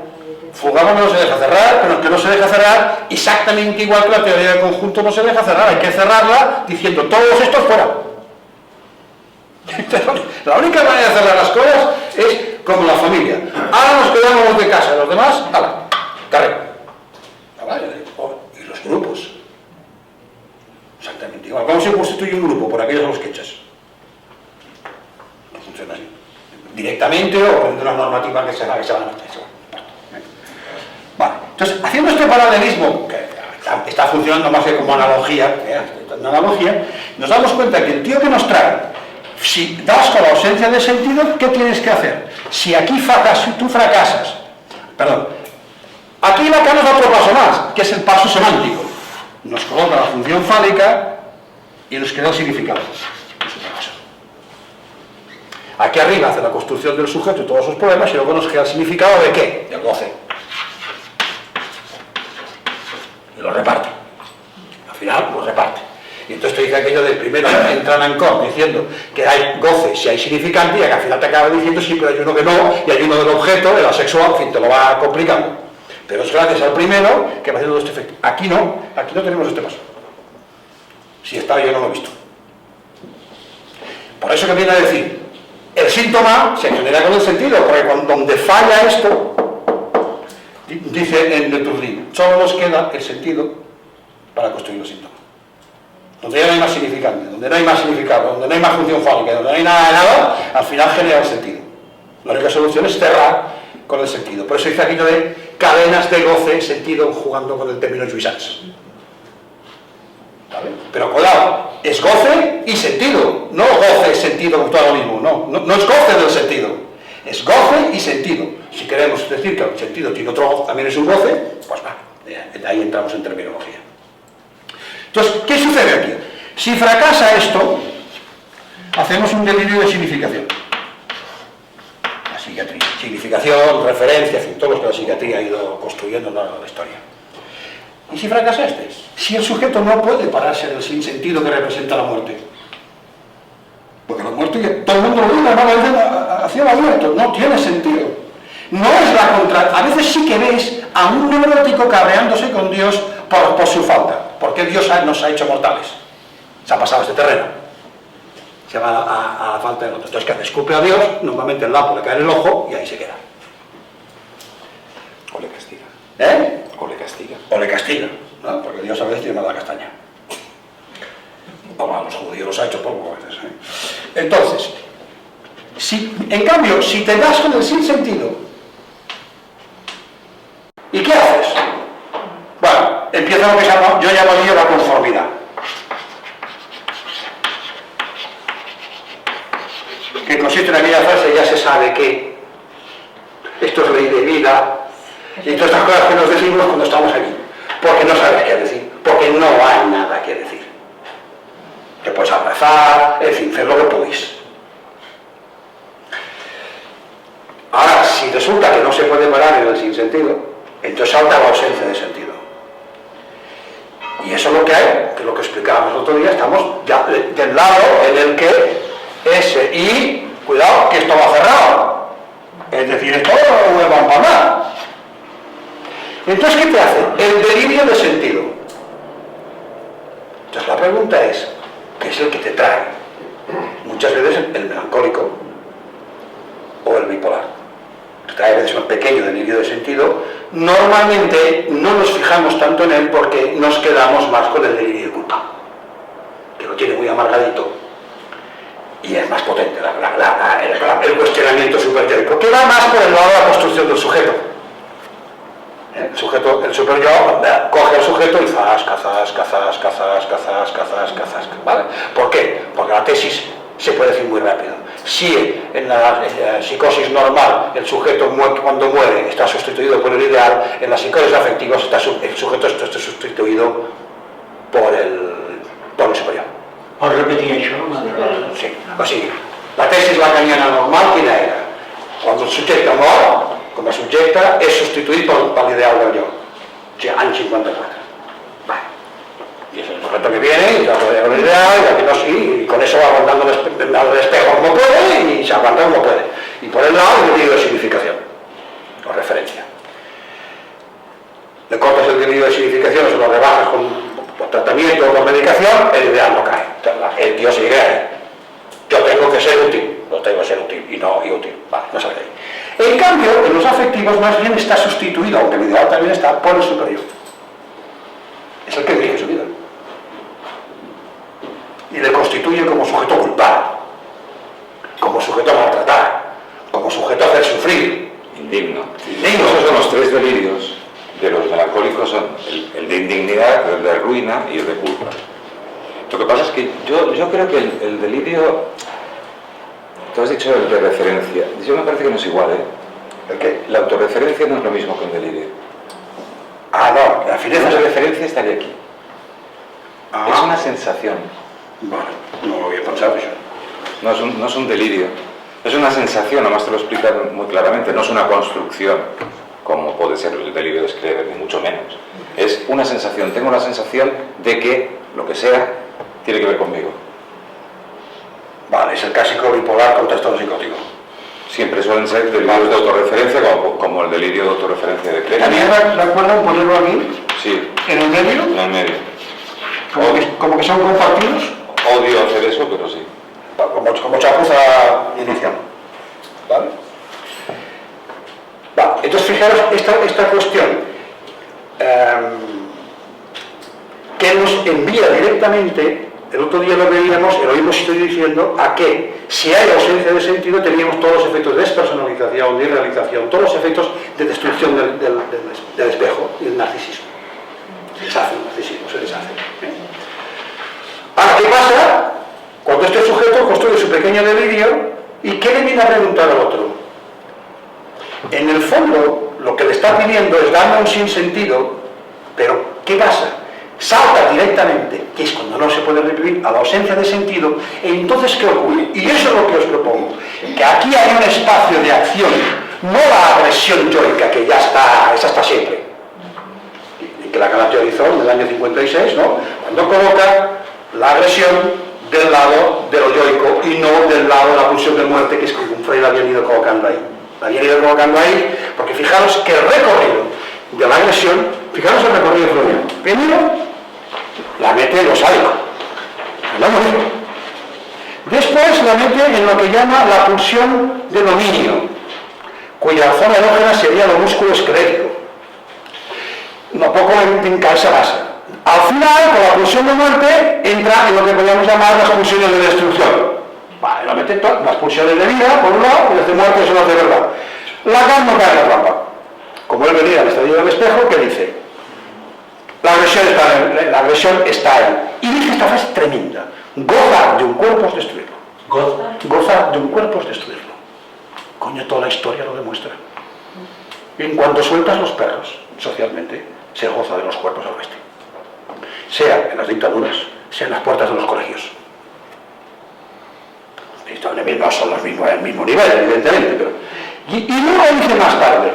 Fuga porque no se deja cerrar, pero que no se deja cerrar exactamente igual que la teoría del conjunto no se deja cerrar. Hay que cerrarla diciendo todos estos fuera. La única manera de cerrar las cosas es como la familia. Ahora nos quedamos de casa, los demás, ¡hala! ¡Carrera! Y los grupos. Exactamente igual. ¿Cómo se constituye un grupo? Por aquellos a los que echas. No funciona así. Directamente o con una normativa que se van a hacer. Vale. Entonces, haciendo este paralelismo, que está funcionando más que como analogía, nos damos cuenta que el tío que nos trae, si das con la ausencia de sentido, ¿qué tienes que hacer? Si aquí tú fracasas, perdón, aquí Lacan nos da otro paso más, que es el paso semántico. Nos coloca la función fálica y nos queda el significado. Es otra cosa. Aquí arriba hace la construcción del sujeto y todos sus problemas y luego nos queda el significado de ¿qué? Del goce. Y lo reparte. Al final lo reparte. Y entonces te dice aquello de primero entran en Ancor diciendo que hay goce si hay significante y que al final te acaba diciendo sí, pero hay uno que no, y hay uno del objeto, el asexual, en fin, te lo va complicando. Pero es gracias al primero que va haciendo este efecto. Aquí no tenemos este paso. Si está, yo no lo he visto. Por eso que viene a decir, el síntoma se genera con el sentido, porque donde falla esto, dice en el Tourdin, solo nos queda el sentido para construir el síntoma. Donde ya no hay más significante, donde no hay más significado, donde no hay más función fálica, donde no hay nada de nada, al final genera el sentido. La única solución es cerrar con el sentido. Por eso dice aquello de cadenas de goce, sentido, jugando con el término Jouissance. ¿Vale? Pero cuidado, es goce y sentido, no goce, sentido, como todo lo mismo, no es goce del sentido, es goce y sentido. Si queremos decir que el sentido tiene otro goce, también es un goce, pues va, de ahí entramos en terminología. Entonces, ¿qué sucede aquí? Si fracasa esto, hacemos un delirio de significación. La psiquiatría. Significación, referencia, en fin, todo lo que la psiquiatría ha ido construyendo a lo largo de la historia. ¿Y si fracasa este? Si el sujeto no puede pararse del sinsentido que representa la muerte. Porque la muerte, todo el mundo lo dice, a cielo abierto, no tiene sentido. No es la contra... A veces sí que ves a un neurótico cabreándose con Dios por su falta. Porque Dios nos ha hecho mortales. Se ha pasado este terreno. Se va a la falta del otro. Entonces, ¿qué hace? Escupe a Dios, normalmente el lapo le cae en el ojo y ahí se queda. O le castiga. ¿Eh? O le castiga. O le castiga, ¿no? Porque Dios a veces tiene mala castaña. A los judíos los ha hecho poco a veces. Entonces, en cambio, si te das con el sinsentido, ¿y qué haces? Bueno, empieza lo que yo llamo la conformidad. Que consiste en aquella frase, ya se sabe que esto es ley de vida, y todas estas cosas que nos decimos cuando estamos aquí. porque no sabes qué decir, porque no hay nada que decir. Te puedes abrazar, en fin, hacer lo que podéis. Ahora, si resulta que no se puede parar en el sinsentido, entonces salta la ausencia de sentido. Y eso es lo que hay, que es lo que explicábamos el otro día, estamos ya del lado en el que ese, y cuidado que esto va cerrado. Es decir, esto no va a empanar. Entonces, ¿qué te hace? El delirio de sentido. Entonces la pregunta es, ¿qué es el que te trae? Muchas veces el melancólico o el bipolar. Trae a veces un pequeño delirio de sentido. Normalmente no nos fijamos tanto en él porque nos quedamos más con el delirio de culpa, que lo tiene muy amargadito y es más potente el cuestionamiento superteórico, que va más por el lado de la construcción del sujeto. El superyo coge al sujeto y ¿vale? ¿Por qué? Porque la tesis se puede decir muy rápido. Si en la psicosis normal el sujeto cuando muere está sustituido por el ideal, en las psicosis afectivas el sujeto está sustituido por el superior. Pots repetir això? Sí, o sigui, la tesis lacaniana normal quina era? Quan el subjecte mor, com a subjecte, és substituït per l'ideal del jo. O sigui, any 54. Vale. Y es el sujeto que viene y trata de la ideal, y aquí no sí, y con eso va aguantando el espejo como puede y se aguanta como puede. Y por el lado el delirio de significación, o referencia. Le cortas el delirio de significación, se lo rebajas con tratamiento o con medicación, el ideal no cae. El tío sigue ahí. Yo tengo que ser útil, no tengo que ser útil y no y útil. Vale, no sale de ahí. En cambio, en los afectivos más bien está sustituido, aunque el ideal también está, por el superior. Es el que dirige su vida. Y le constituye como sujeto culpable, como sujeto a maltratar, como sujeto a hacer sufrir. Indigno. Esos son los tres delirios de los melancólicos, son el de indignidad, el de ruina y el de culpa. Lo que pasa es que yo creo que el delirio, tú has dicho el de referencia, yo me parece que no es igual, ¿eh? ¿El qué? La autorreferencia no es lo mismo que un delirio. Ah, no, la fineza La referencia estaría aquí. Ah. Es una sensación. Bueno, no lo había pensado yo. No es un delirio. Es una sensación, además te lo explican muy claramente. No es una construcción, como puede ser el delirio de Schreber, ni mucho menos. Es una sensación. Tengo la sensación de que lo que sea tiene que ver conmigo. Vale, es el clásico bipolar con trastorno psicótico. Siempre suelen ser delirios de autorreferencia, como el delirio de autorreferencia de Schreber. ¿También recuerdan ponerlo aquí? Sí, ¿En el medio? en el medio. Como que son compartidos. Odio hacer eso, pero sí. Como chapuza inicial. ¿Vale? Vale, entonces fijaros esta cuestión que nos envía directamente, el otro día lo veíamos, y lo mismo estoy diciendo, a que si hay ausencia de sentido teníamos todos los efectos de despersonalización, de irrealización, todos los efectos de destrucción del espejo y del narcisismo. Se deshace el narcisismo, se deshace. Ahora, ¿qué pasa cuando este sujeto construye su pequeño delirio y qué le viene a preguntar al otro? En el fondo, lo que le está pidiendo es darme un sinsentido, pero ¿qué pasa? Salta directamente, que es cuando no se puede reprimir, a la ausencia de sentido, e entonces ¿qué ocurre? Y eso es lo que os propongo, que aquí hay un espacio de acción, no la agresión yoica, que ya está, esa está siempre, que la teorizó en el año 56, ¿no? Cuando coloca la agresión del lado de lo yoico y no del lado de la pulsión de muerte, que es como Freud la había ido colocando ahí. La había ido colocando ahí, porque fijaros que el recorrido de la agresión, fijaros el recorrido freudiano. Primero, la mete en lo sádico, en lo bonito. Después la mete en lo que llama la pulsión de dominio, cuya zona erógena sería lo músculo esquelético. No poco en calza base. Al final, con la pulsión de muerte, entra en lo que podríamos llamar las pulsiones de destrucción. Vale, lo mete todas las pulsiones de vida, por un lado, y las de muerte son las de verdad. Lacan no cae en la trampa. Como él venía al estadio del espejo, ¿qué dice? La agresión está ahí. Y dice esta frase tremenda. Gozar de un cuerpo es destruirlo. Gozar de un cuerpo es destruirlo. Coño, toda la historia lo demuestra. En cuanto sueltas los perros, socialmente, se goza de los cuerpos al oeste. Sea en las dictaduras, sea en las puertas de los colegios. No son los mismos, el mismo nivel, evidentemente, pero... Y luego dice más tarde,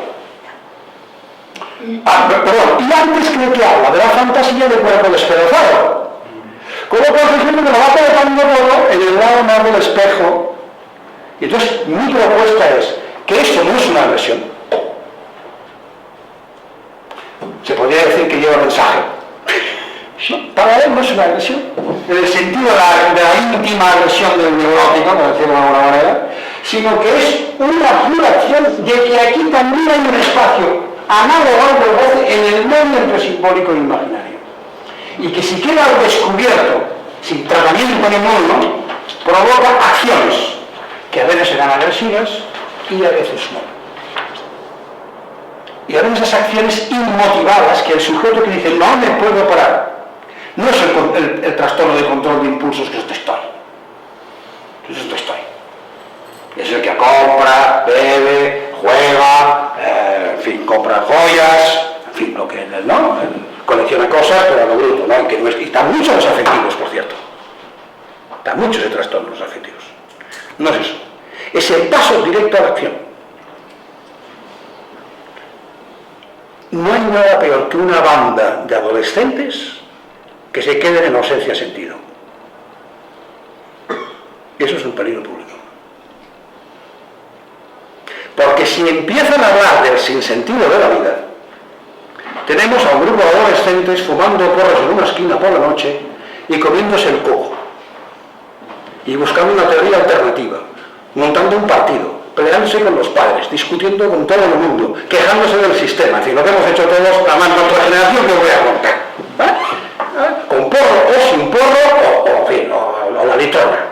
y antes creo que habla de la fantasía del cuerpo despedazado, con lo cual que lo va colocando todo en el lado más del espejo. Y entonces mi propuesta es que esto no es una agresión. Se podría decir que lleva mensaje. Para él no es una agresión, en el sentido de la íntima agresión del neurótico, por decirlo de alguna manera, sino que es una pura acción de que aquí también hay un espacio análogo al goce en el medio entre simbólico e imaginario. Y que si queda al descubierto, sin tratamiento ninguno, provoca acciones que a veces serán agresivas y a veces no. Y a veces esas acciones inmotivadas que el sujeto que dice no me puedo parar, no es el trastorno de control de impulsos que es estoy. Es estoy. Es el que compra, bebe, juega, en fin, compra joyas, en fin, lo que no, colecciona cosas, pero a lo bruto, ¿no? Y están muchos los afectivos, por cierto. Están muchos de trastornos afectivos. No es eso. Es el paso directo a la acción. No hay nada peor que una banda de adolescentes que se queden en ausencia de sentido. Eso es un peligro público. Porque si empiezan a hablar del sinsentido de la vida, tenemos a un grupo de adolescentes fumando porros en una esquina por la noche y comiéndose el coco. Y buscando una teoría alternativa, montando un partido, peleándose con los padres, discutiendo con todo el mundo, quejándose del sistema, en fin, lo que hemos hecho todos, la más nuestra generación que os voy a contar. Con porro o sin porro, o la litrona.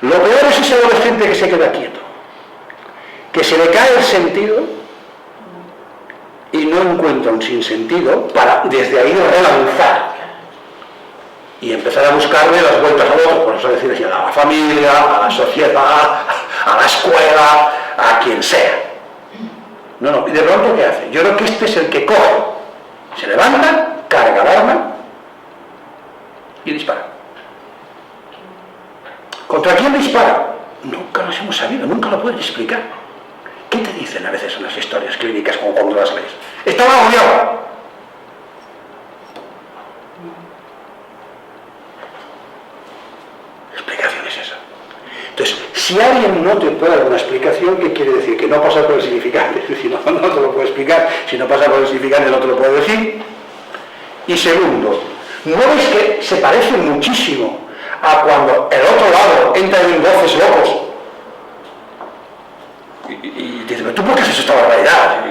Lo peor es ese adolescente que se queda quieto, que se le cae el sentido y no encuentra un sinsentido para desde ahí relanzar y empezar a buscarle las vueltas al otro, por eso decir a la familia, a la sociedad, a la escuela, a quien sea. No, y de pronto ¿qué hace? Yo creo que este es el que coge, se levanta, carga el arma y dispara. ¿Contra quién dispara? Nunca nos hemos sabido, nunca lo pueden explicar. ¿Qué te dicen a veces en las historias clínicas como cuando las lees? Estaba agobiado. ¿Qué explicación es esa? Entonces, si alguien no te puede dar una explicación, ¿qué quiere decir? Que no pasa por el significante. Es decir, no te lo puede explicar. Si no pasa por el significante, no te lo puede decir. Y segundo, ¿no ves que se parece muchísimo a cuando el otro lado entra en voces locos? Y dice, ¿tú por qué haces esta barbaridad?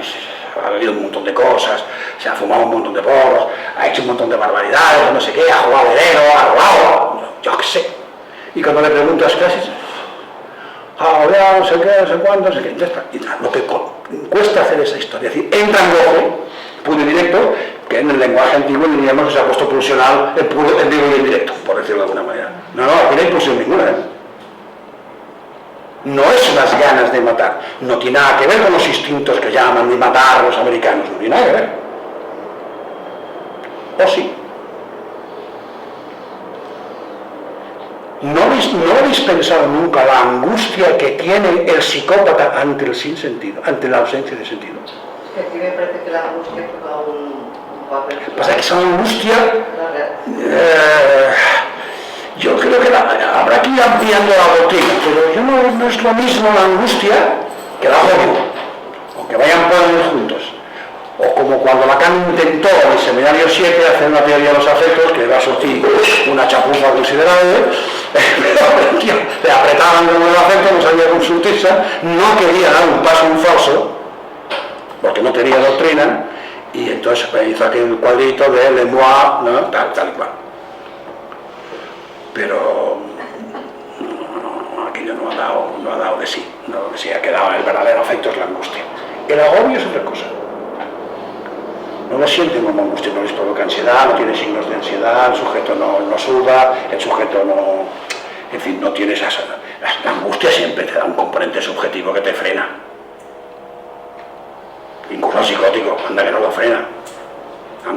Ha bebido un montón de cosas, se ha fumado un montón de porros, ha hecho un montón de barbaridades, no sé qué, ha jugado veneno, ha robado, yo qué sé. Y cuando le preguntas qué haces, no sé qué, no sé cuánto, no sé qué, ya está. Y lo que cuesta hacer esa historia, es decir, entra en goce, puro y directo, que en el lenguaje antiguo diríamos que se ha puesto pulsional en vivo y en directo, por decirlo de alguna manera. No, aquí no hay pulsión ninguna, No es las ganas de matar, no tiene nada que ver con los instintos que llaman de matar a los americanos, no tiene nada que ver. ¿O sí? ¿No habéis pensado nunca la angustia que tiene el psicópata ante el sinsentido, ante la ausencia de sentido? Es que aquí me parece que la angustia juega un papel. Pasa que esa angustia, yo creo que habrá que ir ampliando la doctrina, pero no es lo mismo la angustia que la agobio, o que vayan por ellos juntos. O como cuando Lacan intentó en el seminario 7 hacer una teoría de los afectos, que va a surtir una chapuza considerable, le apretaban con el afecto, no sabía consultarse, no quería dar un paso en falso, porque no tenía doctrina, y entonces hizo aquel cuadrito de Le Moi, ¿no? tal y cual. Pero aquello no ha dado de sí, no de sí, ha quedado el verdadero afecto es la angustia. El agobio es otra cosa. No lo sienten como angustia, no les provoca ansiedad, no tiene signos de ansiedad, el sujeto no suda, el sujeto no... En fin, no tiene esa... La angustia siempre te da un componente subjetivo que te frena. Incluso el psicótico, anda que no lo frena.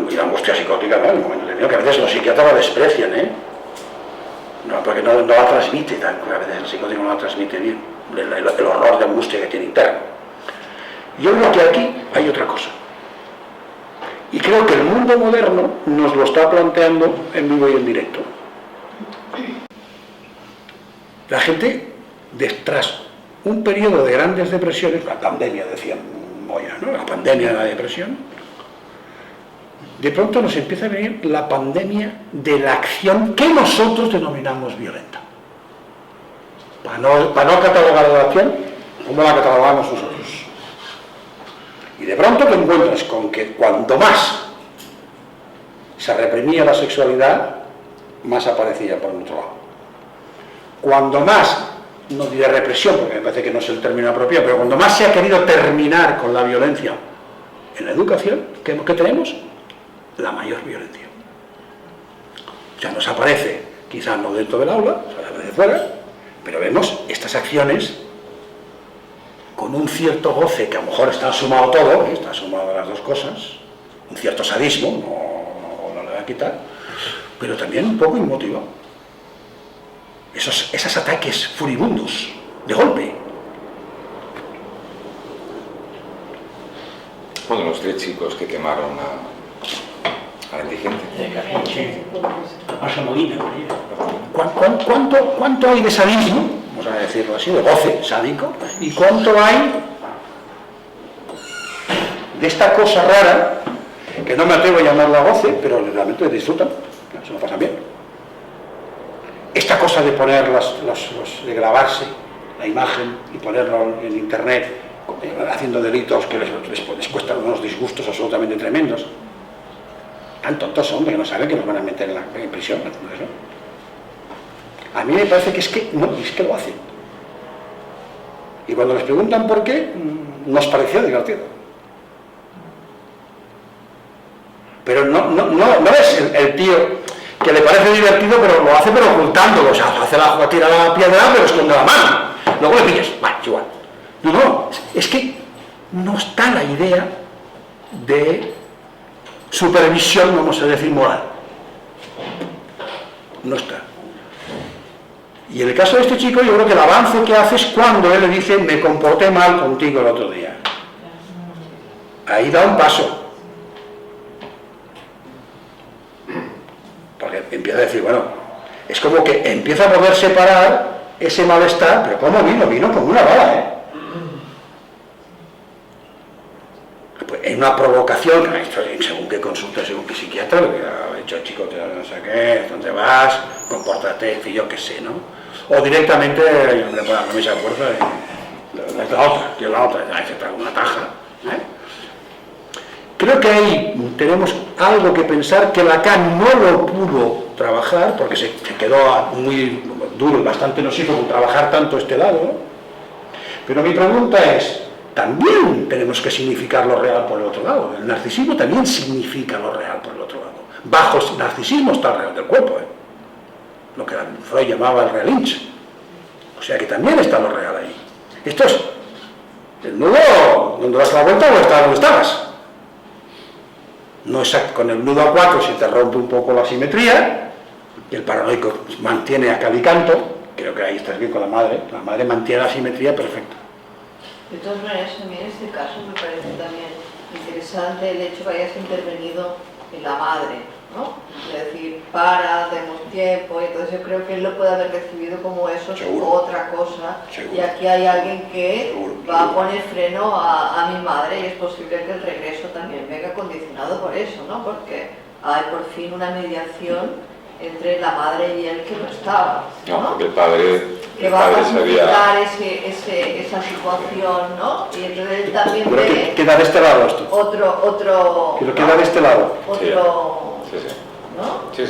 y la angustia psicótica, ¿no? En el momento determinado, que a veces los psiquiatras la desprecian, ¿eh? No, porque no la transmite tal, a veces el psicótico no la transmite bien, el horror de angustia que tiene interno. Yo creo que aquí hay otra cosa. Y creo que el mundo moderno nos lo está planteando en vivo y en directo. La gente, tras un periodo de grandes depresiones, la pandemia, decía Moya, ¿no? La pandemia de la depresión, de pronto nos empieza a venir la pandemia de la acción que nosotros denominamos violenta. Para no catalogar la acción, ¿cómo la catalogamos nosotros? Y de pronto te encuentras con que cuanto más se reprimía la sexualidad, más aparecía por otro lado. Cuando más, no diré represión, porque me parece que no es el término apropiado, pero cuando más se ha querido terminar con la violencia en la educación, ¿qué tenemos? La mayor violencia. O sea, nos aparece, quizás no dentro del aula, o sea, de fuera, pero vemos estas acciones con un cierto goce, que a lo mejor está sumado todo, está sumado las dos cosas, un cierto sadismo, no le voy a quitar, pero también un poco emotivo. Esos ataques furibundos, de golpe. Bueno, los 3 chicos que quemaron a la indigente. A Samolina. ¿Cuánto hay de sadismo, vamos a decirlo así, de goce sádico, y cuánto hay de esta cosa rara, que no me atrevo a llamarla goce, pero realmente disfrutan, se lo pasan bien? Esta cosa de poner de grabarse la imagen y ponerlo en internet, haciendo delitos que les cuestan unos disgustos absolutamente tremendos. Tan tontos son que no saben que nos van a meter en prisión. ¿No? A mí me parece que es que lo hacen. Y cuando les preguntan por qué, nos pareció divertido. Pero no es el tío que le parece divertido, pero lo hace ocultándolo. O sea, tira la piedra, pero esconde la mano. Luego le pillas, vale, igual. No, es que no está la idea de supervisión, vamos a decir, moral. No está. Y en el caso de este chico, yo creo que el avance que hace es cuando él le dice, me comporté mal contigo el otro día. Ahí da un paso. Porque empieza a decir, bueno, es como que empieza a poder separar ese malestar, pero ¿cómo vino? Vino como una bala, ¿eh? Pues en una provocación, según qué consulta, según qué psiquiatra, le ha dicho, chico, no sé qué, ¿dónde vas? Compórtate, y yo qué sé, ¿no? O directamente, yo me pongo la camisa de fuerza y la otra, ahí se trae una taja, ¿eh? Creo que ahí tenemos algo que pensar que Lacan no lo pudo trabajar, porque se quedó muy duro y bastante nocivo con trabajar tanto este lado, ¿no? Pero mi pregunta es, también tenemos que significar lo real por el otro lado. El narcisismo también significa lo real por el otro lado. Bajo el narcisismo está el real del cuerpo, ¿eh? Lo que Freud llamaba el real inch. O sea que también está lo real ahí. Esto es el nudo donde das la vuelta o está donde estabas. No es con el nudo a 4 se te rompe un poco la simetría y el paranoico mantiene a cal y canto. Creo que ahí estás bien con la madre mantiene la simetría perfecta. De todas maneras, a mí en este caso me parece también interesante el hecho que hayas intervenido en la madre, ¿no? Es decir, demos tiempo, y entonces yo creo que él lo puede haber recibido como eso, Seguro. Otra cosa, Seguro. y aquí hay alguien que Seguro. va a poner freno a mi madre, y es posible que el regreso también venga condicionado por eso, ¿no? Porque hay por fin una mediación entre la madre y él que no estaba, ¿no? No, porque el padre que va a sabía... facilitar esa situación, ¿no? Y entonces él también Pero ve queda de este lado esto. otro Pero queda de este lado. Sí. ¿no? Sí.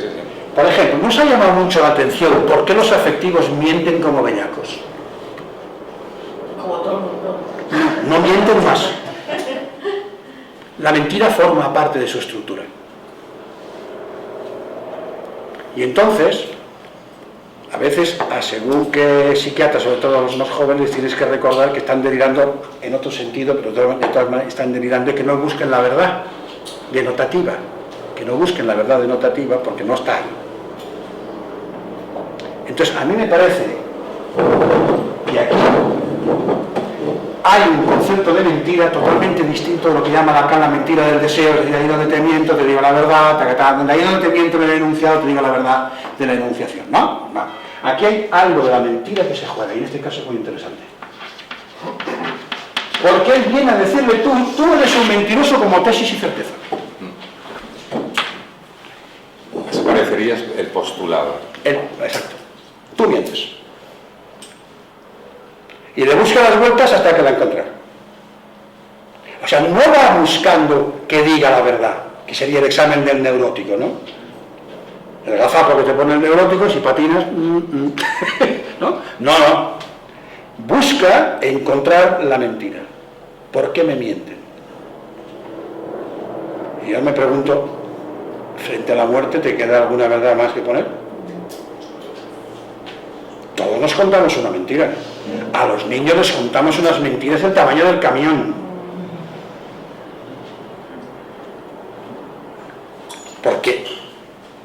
Por ejemplo, nos ha llamado mucho la atención por qué los afectivos mienten como beñacos. Como todo el mundo. No mienten más. La mentira forma parte de su estructura. Y entonces, a veces, según que psiquiatras, sobre todo a los más jóvenes, tienes que recordar que están delirando en otro sentido, pero de todas maneras están delirando y que no busquen la verdad denotativa. que no busquen la verdad denotativa porque no está ahí. Entonces, a mí me parece que aquí hay un concepto de mentira totalmente distinto de lo que llama Lacan la mentira del deseo, es decir, ahí donde te miento, te digo la verdad, donde ahí donde te miento en el enunciado, te digo la verdad de la enunciación. No, no. Aquí hay algo de la mentira que se juega, y en este caso es muy interesante. Porque él viene a decirle, tú eres un mentiroso como tesis y certeza. Eso parecería el postulado. Exacto. Tú mientes. Y le busca las vueltas hasta que la encuentra. O sea, no va buscando que diga la verdad, que sería el examen del neurótico, ¿no? El gazapo que te pone el neurótico, si patinas, ¿no? No. Busca encontrar la mentira. ¿Por qué me mienten? Y yo me pregunto, frente a la muerte, ¿te queda alguna verdad más que poner? Todos nos contamos una mentira. A los niños les contamos unas mentiras del tamaño del camión. Porque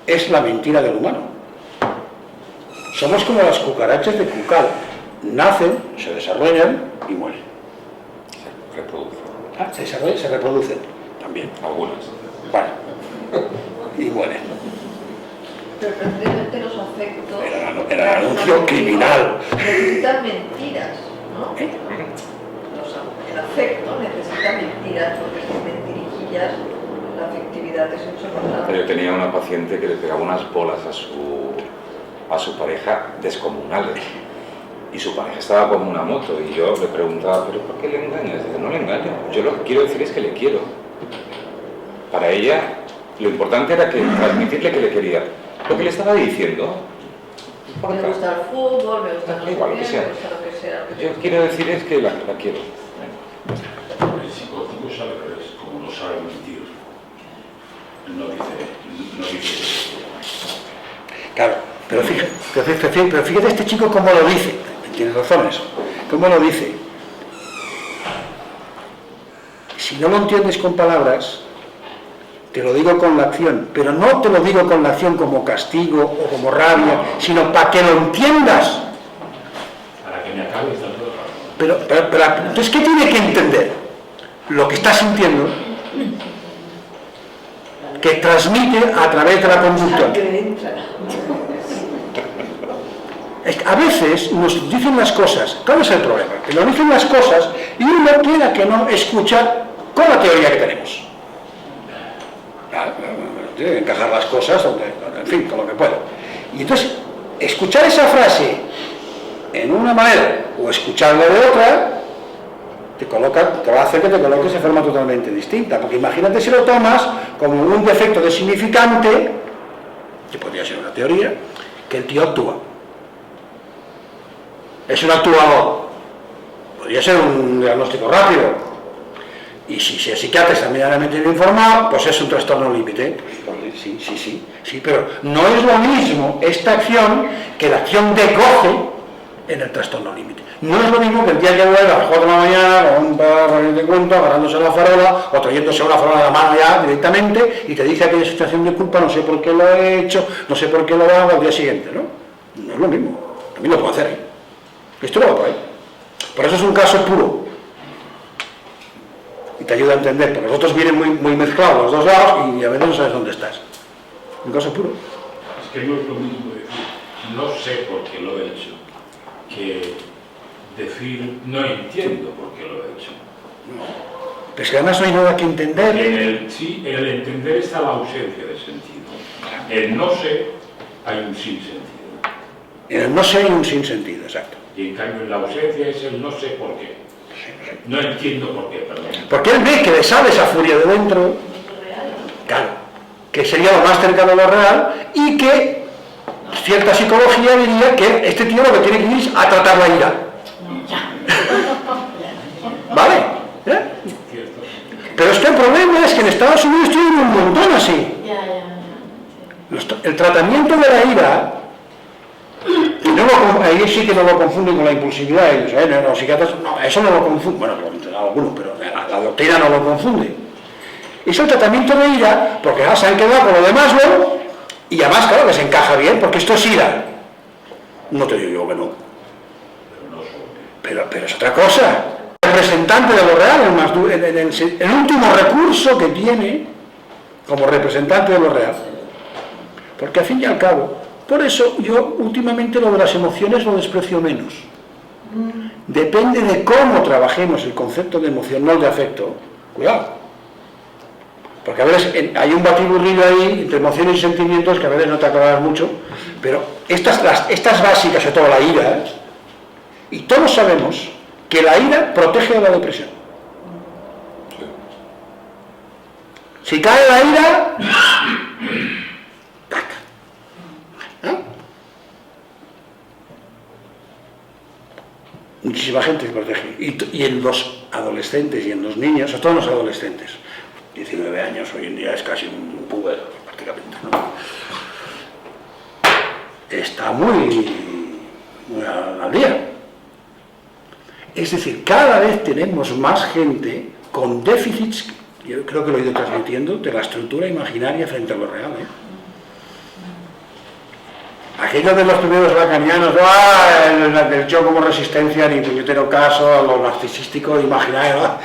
es la mentira del humano. Somos como las cucarachas de Cucal. Nacen, se desarrollan y mueren. Se reproducen. Se desarrollan y se reproducen también. Algunas. Bueno, y mueren. Pero precisamente los afectos... Era el anuncio criminal. Necesitan mentiras, ¿no? El afecto necesita mentiras, porque sin mentirijillas la afectividad es insoportable. Yo tenía una paciente que le pegaba unas bolas a su pareja descomunales. Y su pareja estaba como una moto. Y yo le preguntaba, ¿pero por qué le engañas? Dice, no le engaño. Yo lo que quiero decir es que le quiero. Para ella, lo importante era transmitirle que le quería. Lo que le estaba diciendo... Me gusta el fútbol, me gusta no sé igual qué, que sea. me gusta lo que sea. Yo quiero decir es que la quiero. El psicótico sabe que es, como no sabe mentir, no dice. Claro, pero fíjate este chico cómo lo dice. Tienes razón eso. ¿Cómo lo dice? Si no lo entiendes con palabras, te lo digo con la acción, pero no te lo digo con la acción como castigo o como rabia, sino para que lo entiendas. Para que me acabe dando Pero entonces, ¿qué tiene que entender? Lo que está sintiendo, que transmite a través de la conducta. A veces nos dicen las cosas, ¿cuál es el problema? Que nos dicen las cosas y uno quiera que no escucha con la teoría que tenemos. Tiene que encajar las cosas, en fin, con lo que pueda. Y entonces, escuchar esa frase en una manera o escucharla de otra, te va a hacer que te coloques de forma totalmente distinta. Porque imagínate si lo tomas como un defecto de significante, que podría ser una teoría, que el tío actúa. Es un actuador. Podría ser un diagnóstico rápido. Y si el psiquiatra está medianamente bien informado, pues es un trastorno límite. Sí, pero no es lo mismo esta acción que la acción de goce en el trastorno límite. No es lo mismo que el día que vuelve a las 4 de la mañana con un perro de cuento, agarrándose la farola o trayéndose una farola de la mano ya directamente y te dice aquella situación de culpa, no sé por qué lo he hecho, no sé por qué lo hago al día siguiente, ¿no? No es lo mismo. También lo puedo hacer. Esto lo hago ahí. Por eso es un caso puro. Y te ayuda a entender, porque los otros vienen muy mezclados los dos lados y a veces no sabes dónde estás. Un caso puro. Es que no es lo mismo decir, no sé por qué lo he hecho, que decir, no entiendo por qué lo he hecho. No. Pero es que además no hay nada que entender. En el entender está la ausencia de sentido. En no sé hay un sinsentido. En el no sé hay un sinsentido, exacto. Y en cambio en la ausencia es el no sé por qué. No entiendo por qué, perdón. Porque él ve que le sale esa furia de dentro, claro, que sería lo más cercano a lo real, y que cierta psicología diría que este tío lo que tiene que ir es a tratar la ira. ¿Vale? Pero es que el problema es que en Estados Unidos tienen un montón así. El tratamiento de la ira, ahí sí que no lo confunden con la impulsividad, los psiquiatras, no, eso no lo confunden, bueno, algunos, pero la doctrina no lo confunde. Es el tratamiento de ira, porque ahora se han quedado con lo de Maslow, y además, claro, les encaja bien, porque esto es ira. No te digo yo que no. Pero es otra cosa. El representante de lo real, el último recurso que tiene como representante de lo real. Porque al fin y al cabo, por eso yo últimamente lo de las emociones lo desprecio menos. Depende de cómo trabajemos el concepto de emoción, no el de afecto. Cuidado. Porque a veces hay un batiburrillo ahí entre emociones y sentimientos que a veces no te aclaras mucho, pero estas básicas, sobre todo la ira, y todos sabemos que la ira protege de la depresión. Si cae la ira, ¿eh? Muchísima gente se protege. Y en los adolescentes y en los niños, sobre todo en los adolescentes, 19 años hoy en día es casi un puber, prácticamente, ¿no? Está muy al día. Es decir, cada vez tenemos más gente con déficits, yo creo que lo he ido transmitiendo, de la estructura imaginaria frente a lo real, ¿eh? Aquellos de los primeros lacanianos, el yo como resistencia, ni puñetero caso, a lo narcisístico, imaginario,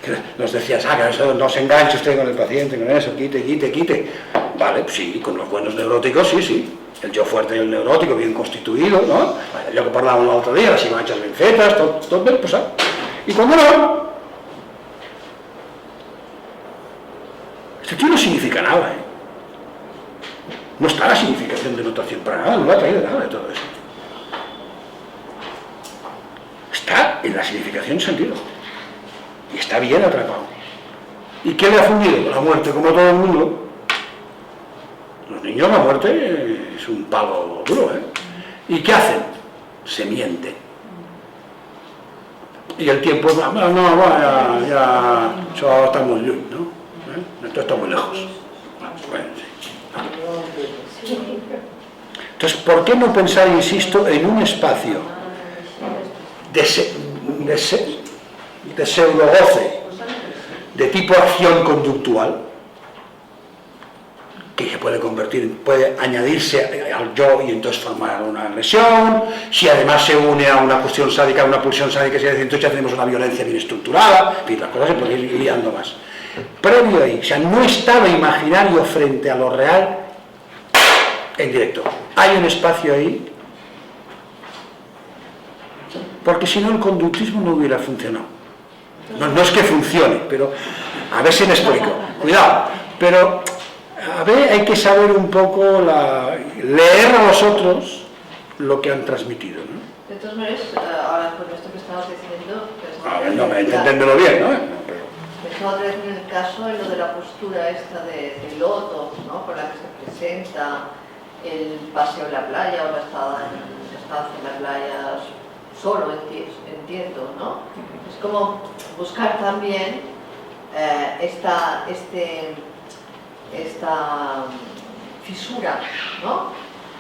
que nos decías, que eso no se enganche usted con el paciente, con eso, quite. Vale, sí, con los buenos neuróticos, sí. El yo fuerte y el neurótico, bien constituido, ¿no? Yo que hablábamos el otro día, las manchas bencetas, todo bien, pues, y cuando no, este tío no significa nada, ¿eh? No está la significación de notación para nada, no lo ha traído nada de todo eso. Está en la significación sentido. Y está bien atrapado. ¿Y qué le ha fundido? La muerte, como todo el mundo. Los niños, la muerte es un palo duro, ¿eh? ¿Y qué hacen? Se mienten. Y el tiempo, ya está muy lejos, ¿no? Esto está muy lejos. Bueno, sí. Entonces, ¿por qué no pensar, insisto, en un espacio de pseudogoce, de tipo acción conductual, que se puede convertir, puede añadirse al yo y entonces formar una lesión, si además se une a una cuestión sádica, una pulsión sádica, entonces ya tenemos una violencia bien estructurada, en fin, las cosas se pueden ir liando más. Previo ahí, o sea, no estaba imaginario frente a lo real en directo. Hay un espacio ahí, porque si no el conductismo no hubiera funcionado. No es que funcione, pero a ver si me explico. Cuidado, pero a ver, hay que saber un poco leer a los otros lo que han transmitido, ¿no? De todas maneras, ahora con esto que estabas diciendo, entenderlo bien, ¿no? Pensaba otra vez en el caso, en lo de la postura esta de loto, ¿no? Con la que se presenta el paseo en la playa o la estancia en la playa solo, entiendo, ¿no? Es como buscar también esta fisura, ¿no?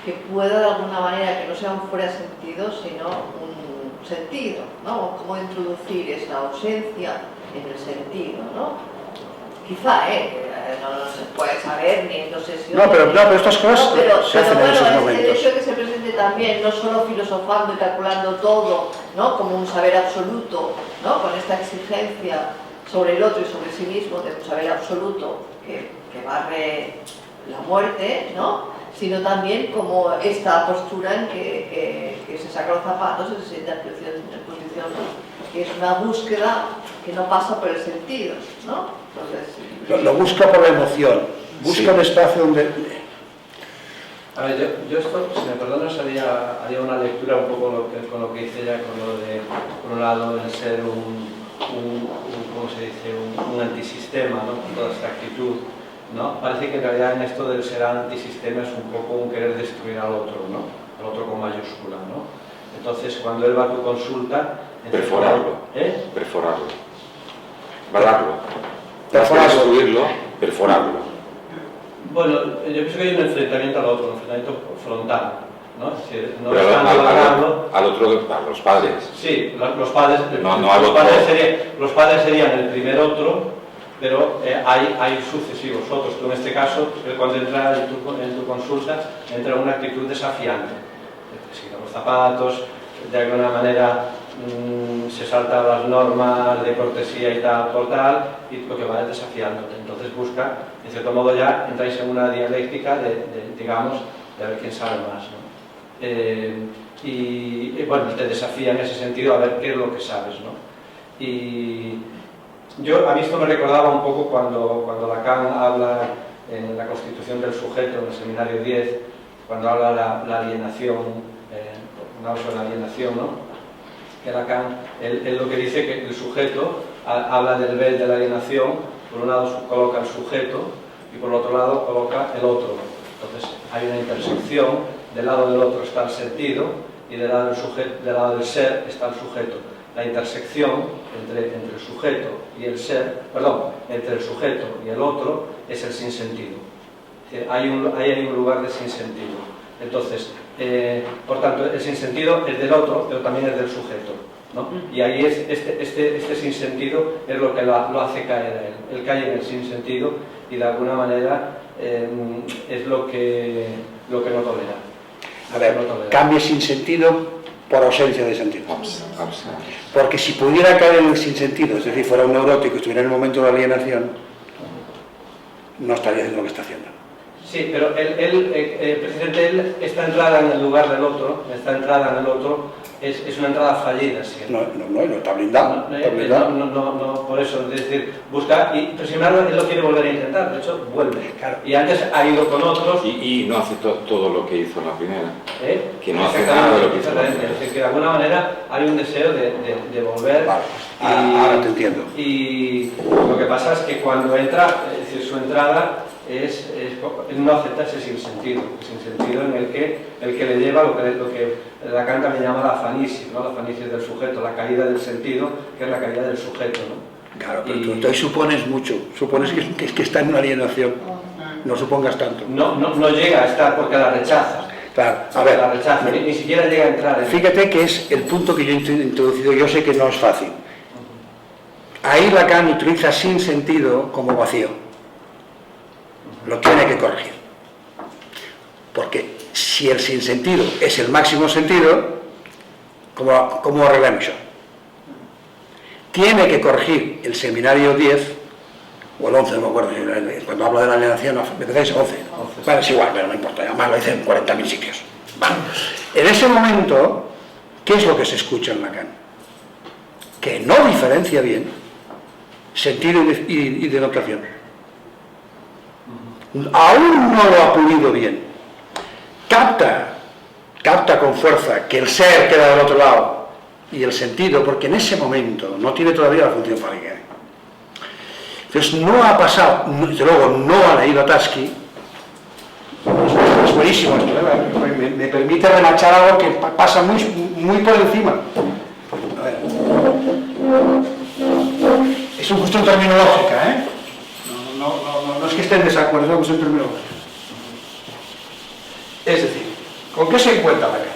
Que pueda de alguna manera, que no sea un fuera sentido, sino un sentido, ¿no? Cómo introducir esa ausencia en el sentido, ¿no? Quizá, no se puede saber ni en 2 sesiones. No, pero estas cosas se hacen en esos momentos. El hecho de que se presente también, no solo filosofando y calculando todo, ¿no? Como un saber absoluto, ¿no? Con esta exigencia sobre el otro y sobre sí mismo de un saber absoluto que barre la muerte, ¿no? Sino también como esta postura en que se saca los zapatos y se siente en posición, que es una búsqueda que no pasa por el sentido, ¿no? Entonces, lo busca por la emoción, busca un espacio donde... A ver, yo esto, si me perdonas, haría una lectura un poco con lo que hice ella, con lo de, por un lado, el ser ¿cómo se dice?, un antisistema, ¿no? Con toda esta actitud, ¿no? Parece que en realidad en esto del ser antisistema es un poco un querer destruir al otro, ¿no? Al otro con mayúscula, ¿no? Entonces, cuando él va a tu consulta... Perforarlo. Perforarlo. Balarlo. Perforarlo. Destruirlo, perforarlo. Bueno, yo pienso que hay un enfrentamiento al otro, un enfrentamiento frontal, ¿no? Es decir, no pero están balarlo... al otro, a los padres. Sí, los padres... No al otro. Los padres serían el primer otro, pero hay sucesivos otros. Tú en este caso, cuando entra en tu consulta, entra en una actitud desafiante. Se quita los zapatos, de alguna manera se saltan las normas de cortesía y tal por tal, y lo que va es desafiándote. Entonces busca, en cierto modo ya entráis en una dialéctica digamos, de a ver quién sabe más, ¿no? Y bueno, te desafía en ese sentido a ver qué es lo que sabes, ¿no? Y a mí esto me recordaba un poco cuando Lacan habla en la constitución del sujeto, en el seminario 10, cuando habla la alienación, habla sobre la alienación, ¿no? Que Lacan, él lo que dice que el sujeto habla del nivel de la alienación, por un lado coloca el sujeto y por otro lado coloca el otro. Entonces hay una intersección, del lado del otro está el sentido y del lado del ser está el sujeto. La intersección entre el sujeto y el ser, entre el sujeto y el otro es el sinsentido. Hay un lugar de sinsentido. Entonces, por tanto, el sinsentido es del otro, pero también es del sujeto, ¿no? Y ahí es este sinsentido es lo que lo hace caer a él. Él cae en el sinsentido y de alguna manera es lo que no tolera. A ver, cambie sinsentido por ausencia de sentido. Porque si pudiera caer en el sinsentido, es decir, fuera un neurótico y estuviera en el momento de la alienación, no estaría haciendo lo que está haciendo. Sí, pero precisamente esta entrada en el lugar del otro, es una entrada fallida. ¿Sí? No, está blindado. No, por eso, es decir, busca, pero sin embargo él lo quiere volver a intentar, de hecho vuelve. Claro. Y antes ha ido con otros. Y no hace todo lo que hizo en la primera. Que no hace nada de lo que hizo en la primera. Es decir, que de alguna manera hay un deseo de volver. Vale. Ahora te entiendo. Y lo que pasa es que cuando entra, es decir, su entrada es no aceptarse sin sentido en el que le lleva lo que Lacan también llama la afanisis, ¿no? La afanisis del sujeto, la caída del sentido, que es la caída del sujeto, ¿no? Claro, pero tú entonces supones mucho, supones que está en una alienación, no supongas tanto. No llega a estar porque la rechaza. Claro, a ver, la rechaza, ni siquiera llega a entrar. Fíjate que es el punto que yo he introducido, yo sé que no es fácil. Ahí Lacan utiliza sin sentido como vacío. Lo tiene que corregir. Porque si el sinsentido es el máximo sentido, ¿cómo arreglamos eso? Tiene que corregir el seminario 10, o el 11, no me acuerdo, cuando hablo de la alienación, ¿me entendéis? 11. Bueno, es igual, pero no importa, además lo dicen en 40.000 sitios. Vale. En ese momento, ¿qué es lo que se escucha en Lacan? Que no diferencia bien sentido y denotación. Aún no lo ha pulido bien. Capta con fuerza que el ser queda del otro lado y el sentido, porque en ese momento no tiene todavía la función fálica. Entonces no ha pasado, desde luego no ha leído a Tarski. Es buenísimo esto, ¿eh? Me permite remachar algo que pasa muy por encima. A ver. Es una cuestión terminológica, ¿eh? No es que esté en desacuerdo, es una cuestión terminológica. Es decir, ¿con qué se encuentra Lacan?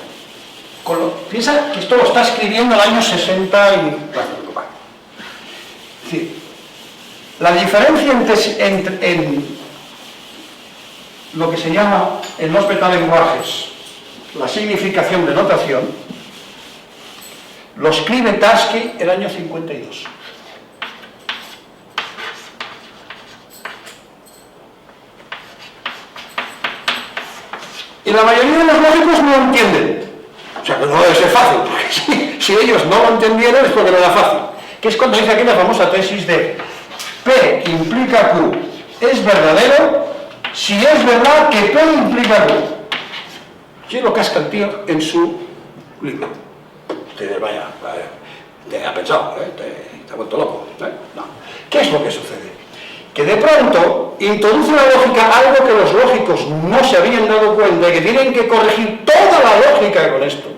Piensa que esto lo está escribiendo en el año 60 y... Es decir, la diferencia en lo que se llama en los metalenguajes la significación de notación, lo escribe Tarski el año 52. Y la mayoría de los lógicos no lo entienden. O sea, que no debe ser fácil, porque si ellos no lo entendieron es porque no era fácil. Que es cuando se dice aquí la famosa tesis de P implica Q. Es verdadero si es verdad que P implica Q. ¿Qué es lo casca el tío en su libro? Te vaya, te ha pensado, te ha vuelto loco. No. ¿Qué es lo que sucede? Que de pronto introduce la lógica algo que los lógicos no se habían dado cuenta y que tienen que corregir toda la lógica con esto.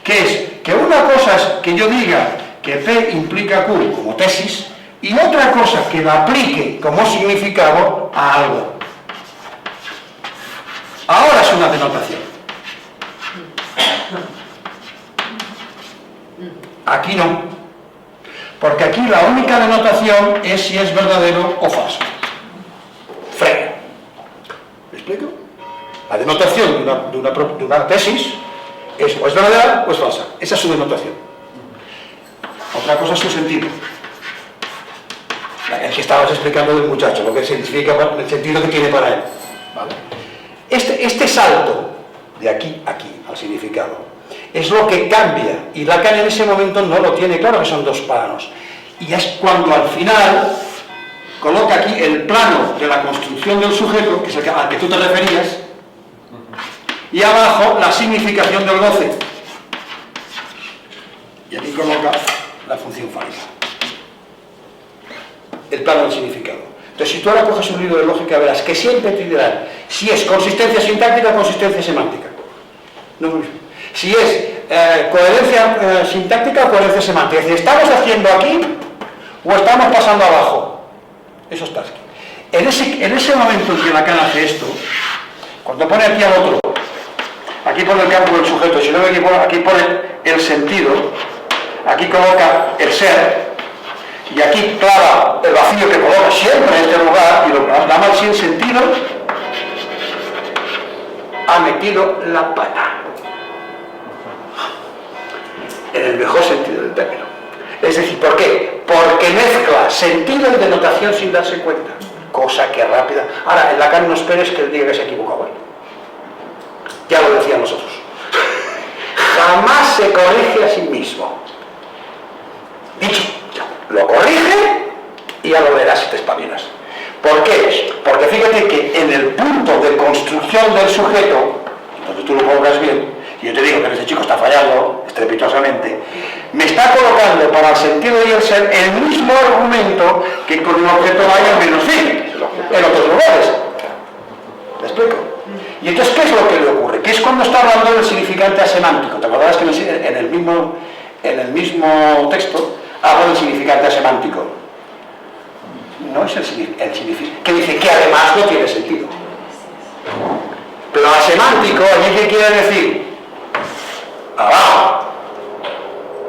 Que es que una cosa es que yo diga que P implica Q como tesis y otra cosa que la aplique como significado a algo. Ahora es una denotación. Aquí no. Porque aquí la única denotación es si es verdadero o falso. Frena. ¿Me explico? La denotación de una tesis es o es verdadera o es falsa. Esa es su denotación. Otra cosa es su sentido. El que estabas explicando del muchacho, lo que significa, el sentido que tiene para él. ¿Vale? Este salto de aquí a aquí al significado es lo que cambia, y Lacan en ese momento no lo tiene claro, que son dos planos, y es cuando al final coloca aquí el plano de la construcción del sujeto, que es el al que tú te referías, y abajo la significación del goce, y aquí coloca la función fálica, el plano del significado. Entonces, si tú ahora coges un libro de lógica, verás que siempre te dirán si es consistencia sintáctica o consistencia semántica. No es lo mismo. Si es coherencia sintáctica o coherencia semántica. Es decir, ¿estamos haciendo aquí o estamos pasando abajo? Eso está aquí. En ese momento en que Lacan hace esto, cuando pone aquí al otro, aquí pone el campo del sujeto, si no me equivoco, aquí pone el sentido, aquí coloca el ser, y aquí clava el vacío que coloca siempre en este lugar, y lo llama el sin sentido, ha metido la pata. En el mejor sentido del término. Es decir, ¿por qué? Porque mezcla sentido y denotación sin darse cuenta. Cosa que rápida. Ahora, en Lacan no esperes que él diga que se ha equivocado. Ya lo decían los otros. Jamás se corrige a sí mismo. Dicho, lo corrige y ya lo verás si te espabilas. ¿Por qué? Porque fíjate que en el punto de construcción del sujeto, donde tú lo colocas bien, y yo te digo que ese chico está fallando estrepitosamente, me está colocando para el sentido y el ser el mismo argumento que con un objeto vaya menos fin en otros lugares. ¿Me explico? Y entonces, ¿qué es lo que le ocurre? Que es cuando está hablando del significante asemántico. ¿Te acordarás que en el mismo texto habla del significante asemántico? No es el significante, que dice que además no tiene sentido. Pero asemántico, allí ¿qué quiere decir? Abajo.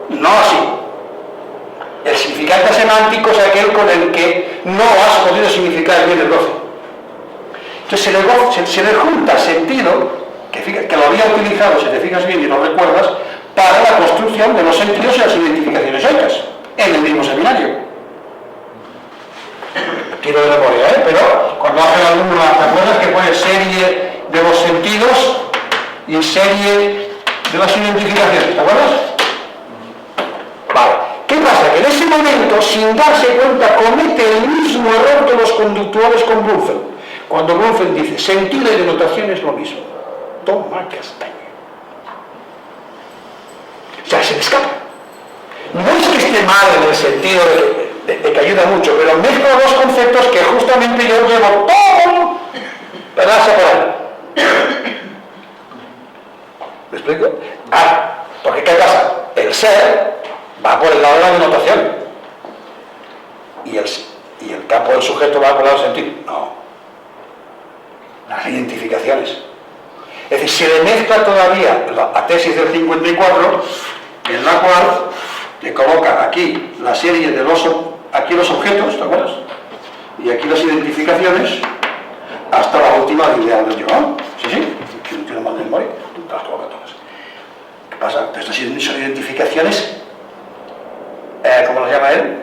No así. El significante semántico es aquel con el que no has podido significar bien el goce. Entonces se le junta sentido, que lo había utilizado, si te fijas bien y lo recuerdas, para la construcción de los sentidos y las identificaciones yoicas, en el mismo seminario. Tiro de memoria, pero cuando hace la alumna, ¿te acuerdas que pone serie de los sentidos y serie de las identificaciones? ¿Te acuerdas? Vale. ¿Qué pasa? Que en ese momento, sin darse cuenta, comete el mismo error que los conductuales con Blumfeld. Cuando Blumfeld dice, sentido y denotación es lo mismo. Toma castaña. O sea, se le escapa. No es que esté mal en el sentido de que ayuda mucho, pero mezcla dos conceptos que justamente yo llevo todo, ¿verdad? Separar. ¿Me explico? Porque ¿qué pasa? El ser va por el lado de la denotación y el campo del sujeto va por el lado del sentido. No. Las identificaciones. Es decir, se le mezcla todavía la tesis del 54, en la cual te coloca aquí la serie de los objetos, ¿te acuerdas? Y aquí las identificaciones hasta la última idea del yo. Sí, si no tiene mal de memoria, te las coloca todas. ¿Qué pasa? Estas son identificaciones, ¿cómo las llama él?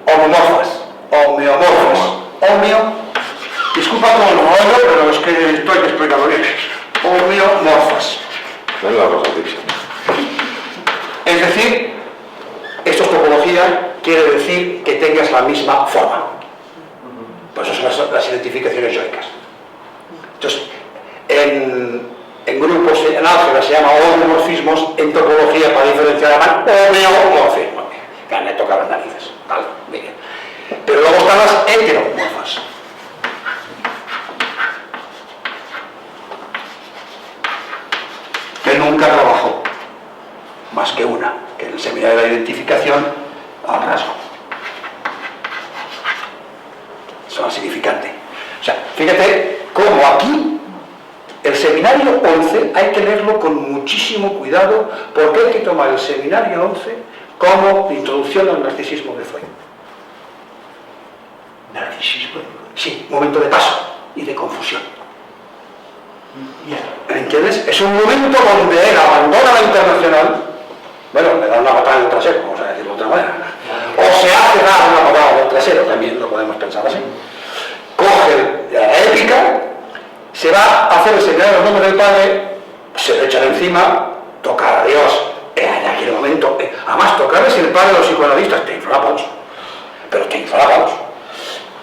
Homomorfas. Disculpa todo el rollo, pero es que esto hay que explicarlo bien. Homeomorfas. No es la rosa dicha. Es decir, esto es topología, quiere decir que tengas la misma forma. Pues eso son las identificaciones yoicas. Entonces, en grupos, en álgebra se llama homomorfismos, en topología para diferenciar llaman homeomorfismos. Que me toca las narices. Vale, bien. Pero luego están las heteromorfas. Que nunca trabajó más que una, que en el seminario de la identificación al rasgo. Son el significante. O sea, fíjate cómo aquí el seminario 11 hay que leerlo con muchísimo cuidado, porque hay que tomar el seminario 11 como introducción al narcisismo de Freud. Narcisismo, sí, momento de paso y de confusión. ¿Entiendes? Es un momento donde él abandona la internacional, bueno, le da una patada en el trasero, vamos a decirlo de otra manera, o se hace dar una patada en el trasero, también lo podemos pensar así, coge la épica, se va a hacer el seminario de los nombres del Padre, se le echan encima, tocar a Dios, en aquel momento, además tocar es el padre de los psicoanalistas, te inflapados, pero te inflapados.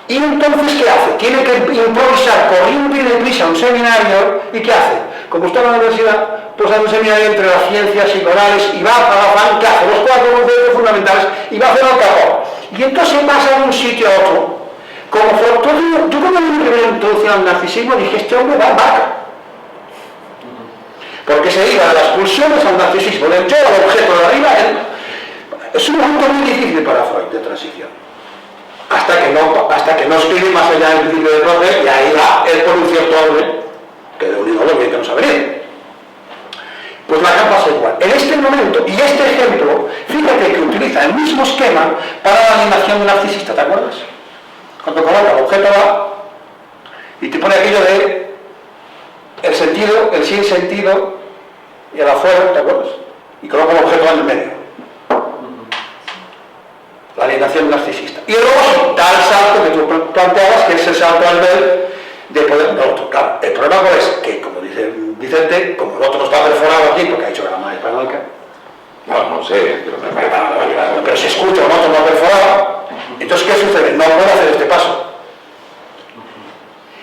Y entonces, ¿qué hace? Tiene que improvisar corriendo y deprisa un seminario, ¿y qué hace? Como está en la universidad, pues hace un seminario entre las ciencias psicoanales y va a ¿qué hace? Los 4 conceptos fundamentales y va a hacer el cajón. Y entonces pasa de un sitio a otro. Como fue todo, yo cuando vi mi primera introducción al narcisismo dije, este hombre va en barca. Porque se iba de las pulsiones al narcisismo, del yo al objeto de arriba. Es un momento muy difícil para Freud de transición. Hasta que no escribe más allá del principio de Roger, y ahí va él por un cierto orden, que de un ídolo que no sabe bien. Pues la capa pasa igual. En este momento, y este ejemplo, fíjate que utiliza el mismo esquema para la animación narcisista, ¿te acuerdas? Cuando coloca el objeto A y te pone aquello de el sentido, el sin sentido y el afuera, ¿te acuerdas? Y coloca el objeto A en el medio. La alienación narcisista. Y luego sí, da el salto que tú planteabas, que es el salto al nivel de poder del otro. Claro, el problema es que, como dice Vicente, como el otro no está perforado aquí, porque ha dicho que la madre hispanoica, no sé, pero se escucha, el otro no perforado, entonces ¿qué sucede? No puede hacer este paso.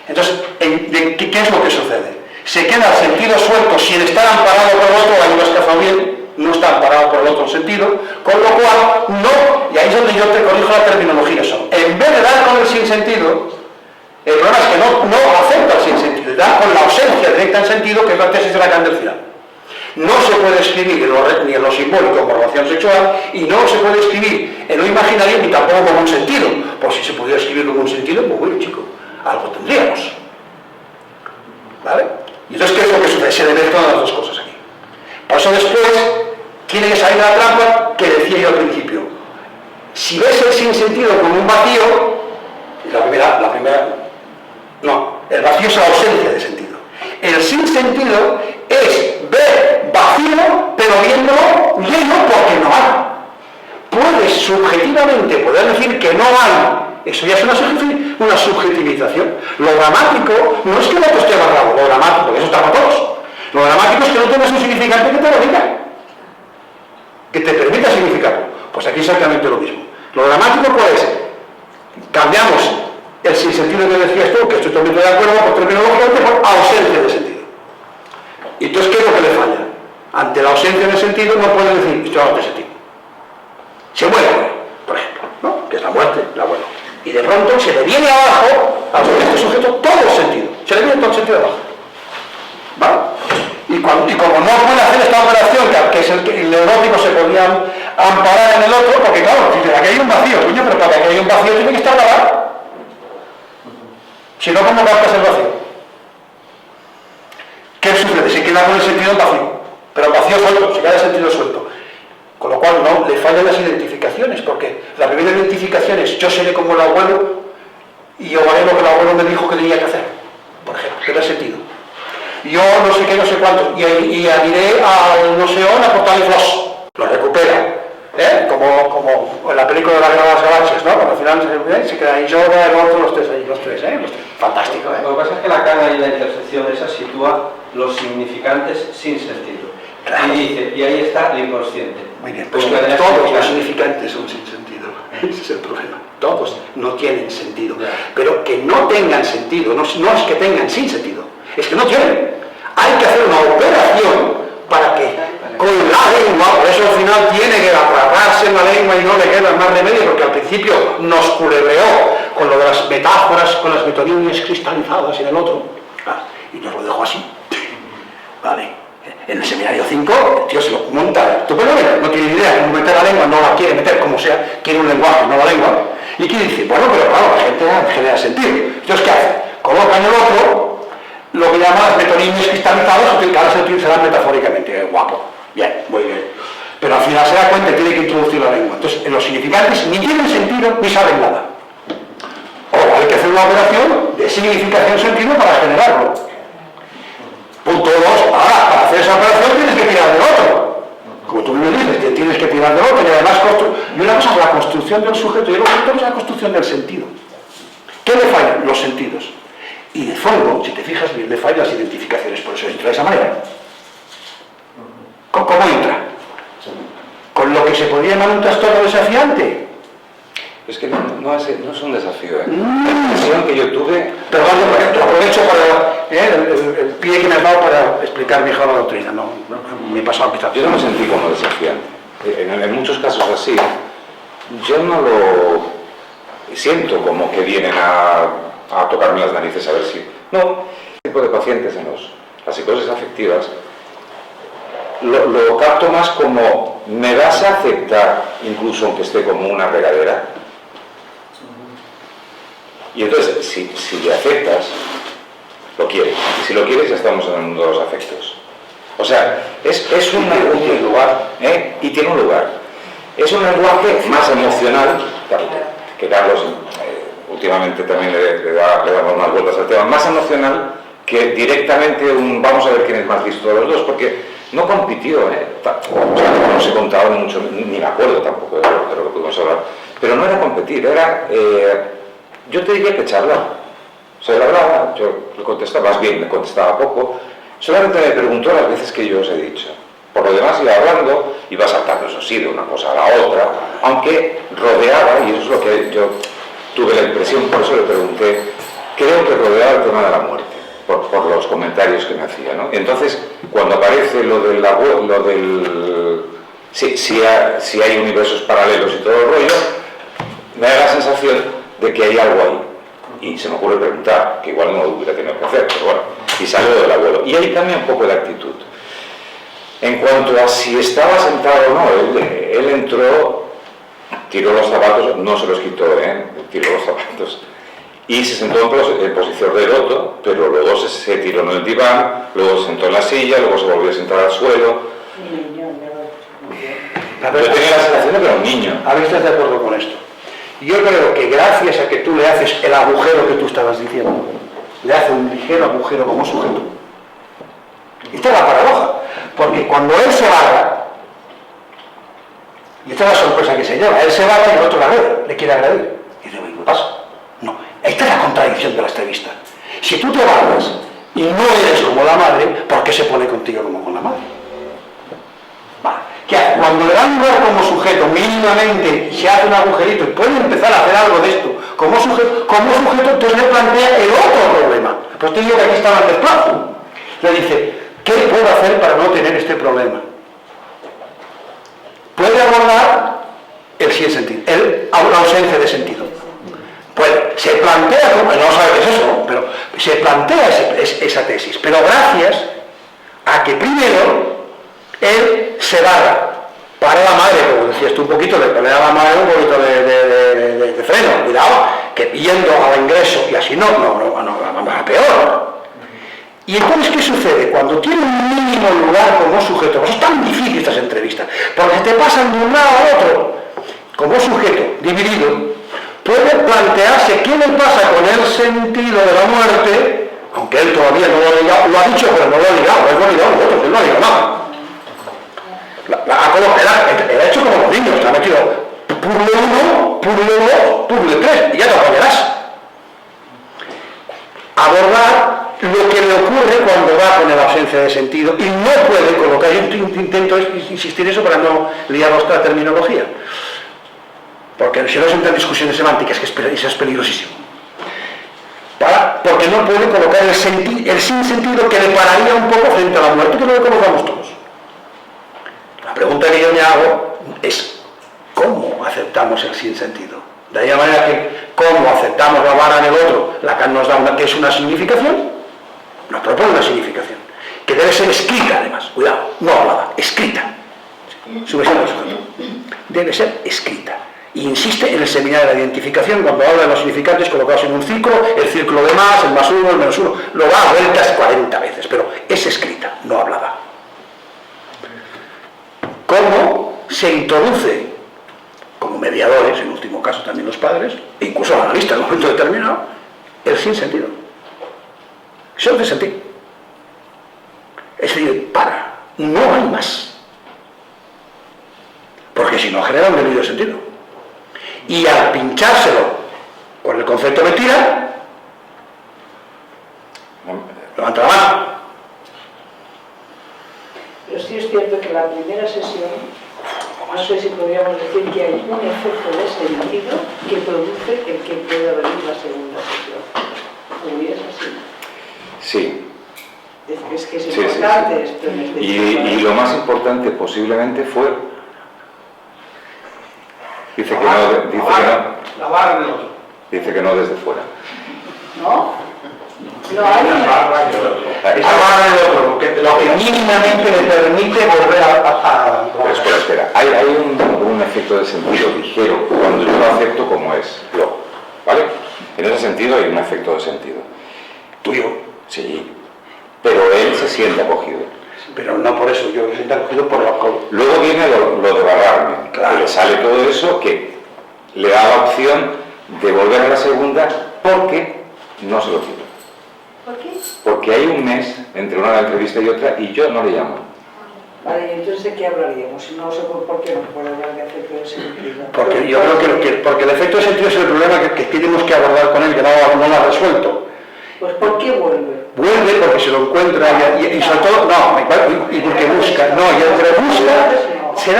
Entonces, ¿qué es lo que sucede? Se queda el sentido suelto sin estar amparado por el otro, ahí lo has cazado bien, no está amparado por el otro sentido, con lo cual no, y ahí es donde yo te corrijo la terminología, en vez de dar con el sinsentido, el problema es que no acepta el sinsentido, da con la ausencia directa en sentido, que es la tesis de Lacan del final. No se puede escribir ni en lo simbólico como relación sexual, y no se puede escribir en lo imaginario ni tampoco como un sentido. Pues si se pudiera escribir como un sentido, pues bueno, chico, algo tendríamos. ¿Vale? Y entonces, ¿qué es lo que sucede? Se deben todas las dos cosas aquí. Por eso después tiene que salir de la trampa que decía yo al principio. Si ves el sinsentido como un vacío, el vacío es la ausencia de sentido. El sinsentido es ver vacío, pero viéndolo lleno porque no hay. Puedes subjetivamente poder decir que no hay, eso ya es una subjetivización. Lo dramático no es que no te esté agarrado, lo dramático, porque eso está para todos. Lo dramático es que no tengas un significante que te lo diga, que te permita significarlo. Pues aquí exactamente lo mismo. Lo dramático pues cambiamos el sinsentido que decías tú, que estoy totalmente de acuerdo, por terminológicamente por ausencia de sentido. Y entonces, ¿qué es lo que le falla? Ante la ausencia de sentido no puede decir, esto no tiene sentido. Se muere, por ejemplo, ¿no? Que es la muerte, la abuelo. Y de pronto se le viene abajo a este sujeto todo el sentido. Se le viene todo el sentido abajo. ¿Vale? Y como no puede hacer esta operación, que es el neurótico se podía amparar en el otro, porque claro, si aquí hay un vacío, coño, pero para que haya un vacío tiene que estar parado. Si no, ¿cómo captas el vacío? ¿Qué sucede? Se queda con el sentido en vacío, pero vacío suelto, se queda el sentido suelto. Con lo cual no, le fallan las identificaciones, porque la primera identificación es yo seré como el abuelo y yo haré lo que el abuelo me dijo que tenía que hacer, por ejemplo, que da sentido. Yo no sé qué, no sé cuánto, y adiré al no sé dónde a portar el flos, lo recupera, como en la película de la Guerra de las Galaxias, ¿no? Cuando al final se queda ahí Yoda, el otro, los tres, fantástico, Lo que pasa es que Lacan ahí en la intersección esa sitúa los significantes sin sentido. Claro. Y dice, y ahí está el inconsciente. Muy bien, pues todos los significantes son sin sentido. Ese es el problema. Todos no tienen sentido. Pero que no tengan sentido, no es que tengan sin sentido, es que no tienen. Hay que hacer una operación para que con la lengua, por eso al final tiene que atraparse en la lengua y no le queda más remedio, porque al principio nos culebreó con lo de las metáforas, con las metonimias cristalizadas en el otro, y nos lo dejó así. Vale. En el seminario 5, el tío se lo monta estupendamente, no tiene idea de cómo meter la lengua, no la quiere meter como sea, quiere un lenguaje, no la lengua. ¿Y qué dice? Bueno, pero claro, la gente genera sentido. Entonces, ¿qué hace? Coloca en el otro lo que llaman las metonimias cristalizadas, que ahora se utilizarán metafóricamente. Guapo. Bien, muy bien. pero al final se da cuenta y tiene que introducir la lengua. Entonces, en los significantes ni tienen sentido ni saben nada. O hay que hacer una operación de significación-sentido para generarlo. Punto 2. Ahora, para hacer esa operación tienes que tirar del otro. Como tú me dices, que tienes que tirar del otro y además y una cosa es la construcción del sujeto y otra cosa es la construcción del sentido. ¿Qué le fallan? Los sentidos. Y de fondo, si te fijas bien, le fallan las identificaciones. Por eso entra de esa manera. ¿Cómo entra? Con lo que se podría llamar un trastorno desafiante. Es que no es un desafío, ¿eh? La impresión que yo tuve... Pero vale, por ejemplo, aprovecho para el pie que me has dado para explicar mejor la doctrina. No me he pasado quizás. Yo no me sentí como desafiante. En muchos casos así, yo no lo siento como que vienen a tocarme las narices a ver si... No, este tipo de pacientes en las psicosis afectivas lo capto más como ¿me vas a aceptar incluso aunque esté como una regadera? Y entonces, si le aceptas, lo quieres. Y si lo quieres, ya estamos en el mundo de los afectos. O sea, es un lugar, y tiene un lugar. Es un lenguaje más emocional, que Carlos últimamente también le damos más vueltas al tema, más emocional que directamente vamos a ver quién es más listo de los dos, porque no compitió, o sea, no se contaba mucho, ni me acuerdo tampoco de lo que pudimos hablar, pero no era competir, era... yo te diría que charlar. O sea, la verdad, yo le contestaba, más bien me contestaba poco, solamente me preguntó las veces que yo os he dicho. Por lo demás iba hablando, iba saltando, eso sí, de una cosa a la otra, aunque rodeaba, y eso es lo que yo tuve la impresión, por eso le pregunté, creo que rodeaba el tema de la muerte, por los comentarios que me hacía, ¿no? Y entonces, cuando aparece lo del si hay universos paralelos y todo el rollo, me da la sensación de que hay algo ahí. Y se me ocurre preguntar, que igual no lo hubiera tenido que hacer, pero bueno, y salió del abuelo. Y ahí cambia un poco de actitud. En cuanto a si estaba sentado o no, él entró, tiró los zapatos, no se los quitó, tiró los zapatos, y se sentó en posición de loto, pero luego se tiró en el diván, luego se sentó en la silla, luego se volvió a sentar al suelo. Yo tenía la sensación de que era un niño. A ver, ¿estás de acuerdo con esto? Yo creo que gracias a que tú le haces el agujero que tú estabas diciendo, le hace un ligero agujero como sujeto. Esta es la paradoja, porque cuando él se barra, y esta es la sorpresa que se lleva, él se barra y el otro le quiere agredir. Y dice, ¿qué pasa? No, esta es la contradicción de la entrevista. Si tú te barras y no eres como la madre, ¿por qué se pone contigo como con la madre? Vale. Que cuando le dan lugar como sujeto, mínimamente se hace un agujerito y puede empezar a hacer algo de esto como sujeto, entonces le plantea el otro problema. Pues te digo que aquí estaba el desplazo. Le dice, ¿qué puedo hacer para no tener este problema? Puede abordar el sin sentido, la ausencia de sentido. Puede, se plantea, no sabe qué es eso, pero se plantea esa tesis, pero gracias a que primero él se barra, para la madre, como decías tú un poquito, de poner a la madre un poquito de freno, cuidado, que yendo al ingreso y así no, va peor. Y entonces, ¿qué sucede? Cuando tiene un mínimo lugar como sujeto, pues es tan difícil estas entrevistas, porque te pasan de un lado a otro, como sujeto dividido, puede plantearse qué le pasa con el sentido de la muerte, aunque él todavía no lo ha ligado, lo ha dicho, pero no lo ha ligado, él no ha ligado nada. Él ha hecho como los niños, te ha metido puzzle 1, puzzle 2, puzzle 3, y ya te apañarás. Abordar lo que le ocurre cuando va con la ausencia de sentido y no puede colocar, yo intento insistir en eso para no liar nuestra terminología, porque si no entran en discusiones semánticas, que eso es peligrosísimo. Porque no puede colocar el sin sentido que le pararía un poco frente a la muerte, que no le colocamos todos. La pregunta que yo me hago es, ¿cómo aceptamos el sinsentido? De ahí la manera que, ¿cómo aceptamos la vara en el otro? Lacan nos da que es una significación, nos propone una significación, que debe ser escrita además, cuidado, no hablada, escrita. Sujeto al sujeto. Debe ser escrita. Y insiste en el seminario de la identificación, cuando habla de los significantes colocados en un círculo, el círculo de más, el más uno, el menos uno, lo da a vueltas 40 veces, pero es escrita, no hablada. ¿Cómo se introduce como mediadores, en último caso también los padres, e incluso el analista en un momento determinado, el sinsentido. Eso es de sentir. Es decir, no hay más. Porque si no genera un debido sentido. Y al pinchárselo con el concepto mentira, levanta la mano. Pero sí es cierto que la primera sesión, no sé si podríamos decir que hay un efecto de sentido que produce el que pueda venir la segunda sesión. ¿O es así? Sí. Es que es Sí, importante sí. esto en este Y lo más importante posiblemente fue... Dice que no, La barra del otro. dice que no desde fuera. ¿No? No hay Esa barra del otro, lo que mínimamente le permite volver a Pero espera. Hay un efecto de sentido ligero cuando yo lo acepto como es. ¿Vale? En ese sentido hay un efecto de sentido. tuyo. Sí. Pero él se siente acogido. Pero no por eso, yo me siento acogido por la cosa. Luego viene lo de barrarme. Claro. Que le sale todo eso que le da la opción de volver a la segunda porque no se lo quiero. ¿Por qué? Porque hay un mes entre una entrevista y otra y yo no le llamo. Vale, ¿y entonces de qué hablaríamos? Si no sé por qué no puedo hablar de efecto de sentido. Porque yo creo que porque el efecto de sentido es el problema que tenemos que abordar con él, que no lo ha resuelto. Pues ¿por qué vuelve? Vuelve porque se lo encuentra y sobre todo, y porque busca, y entre busca, se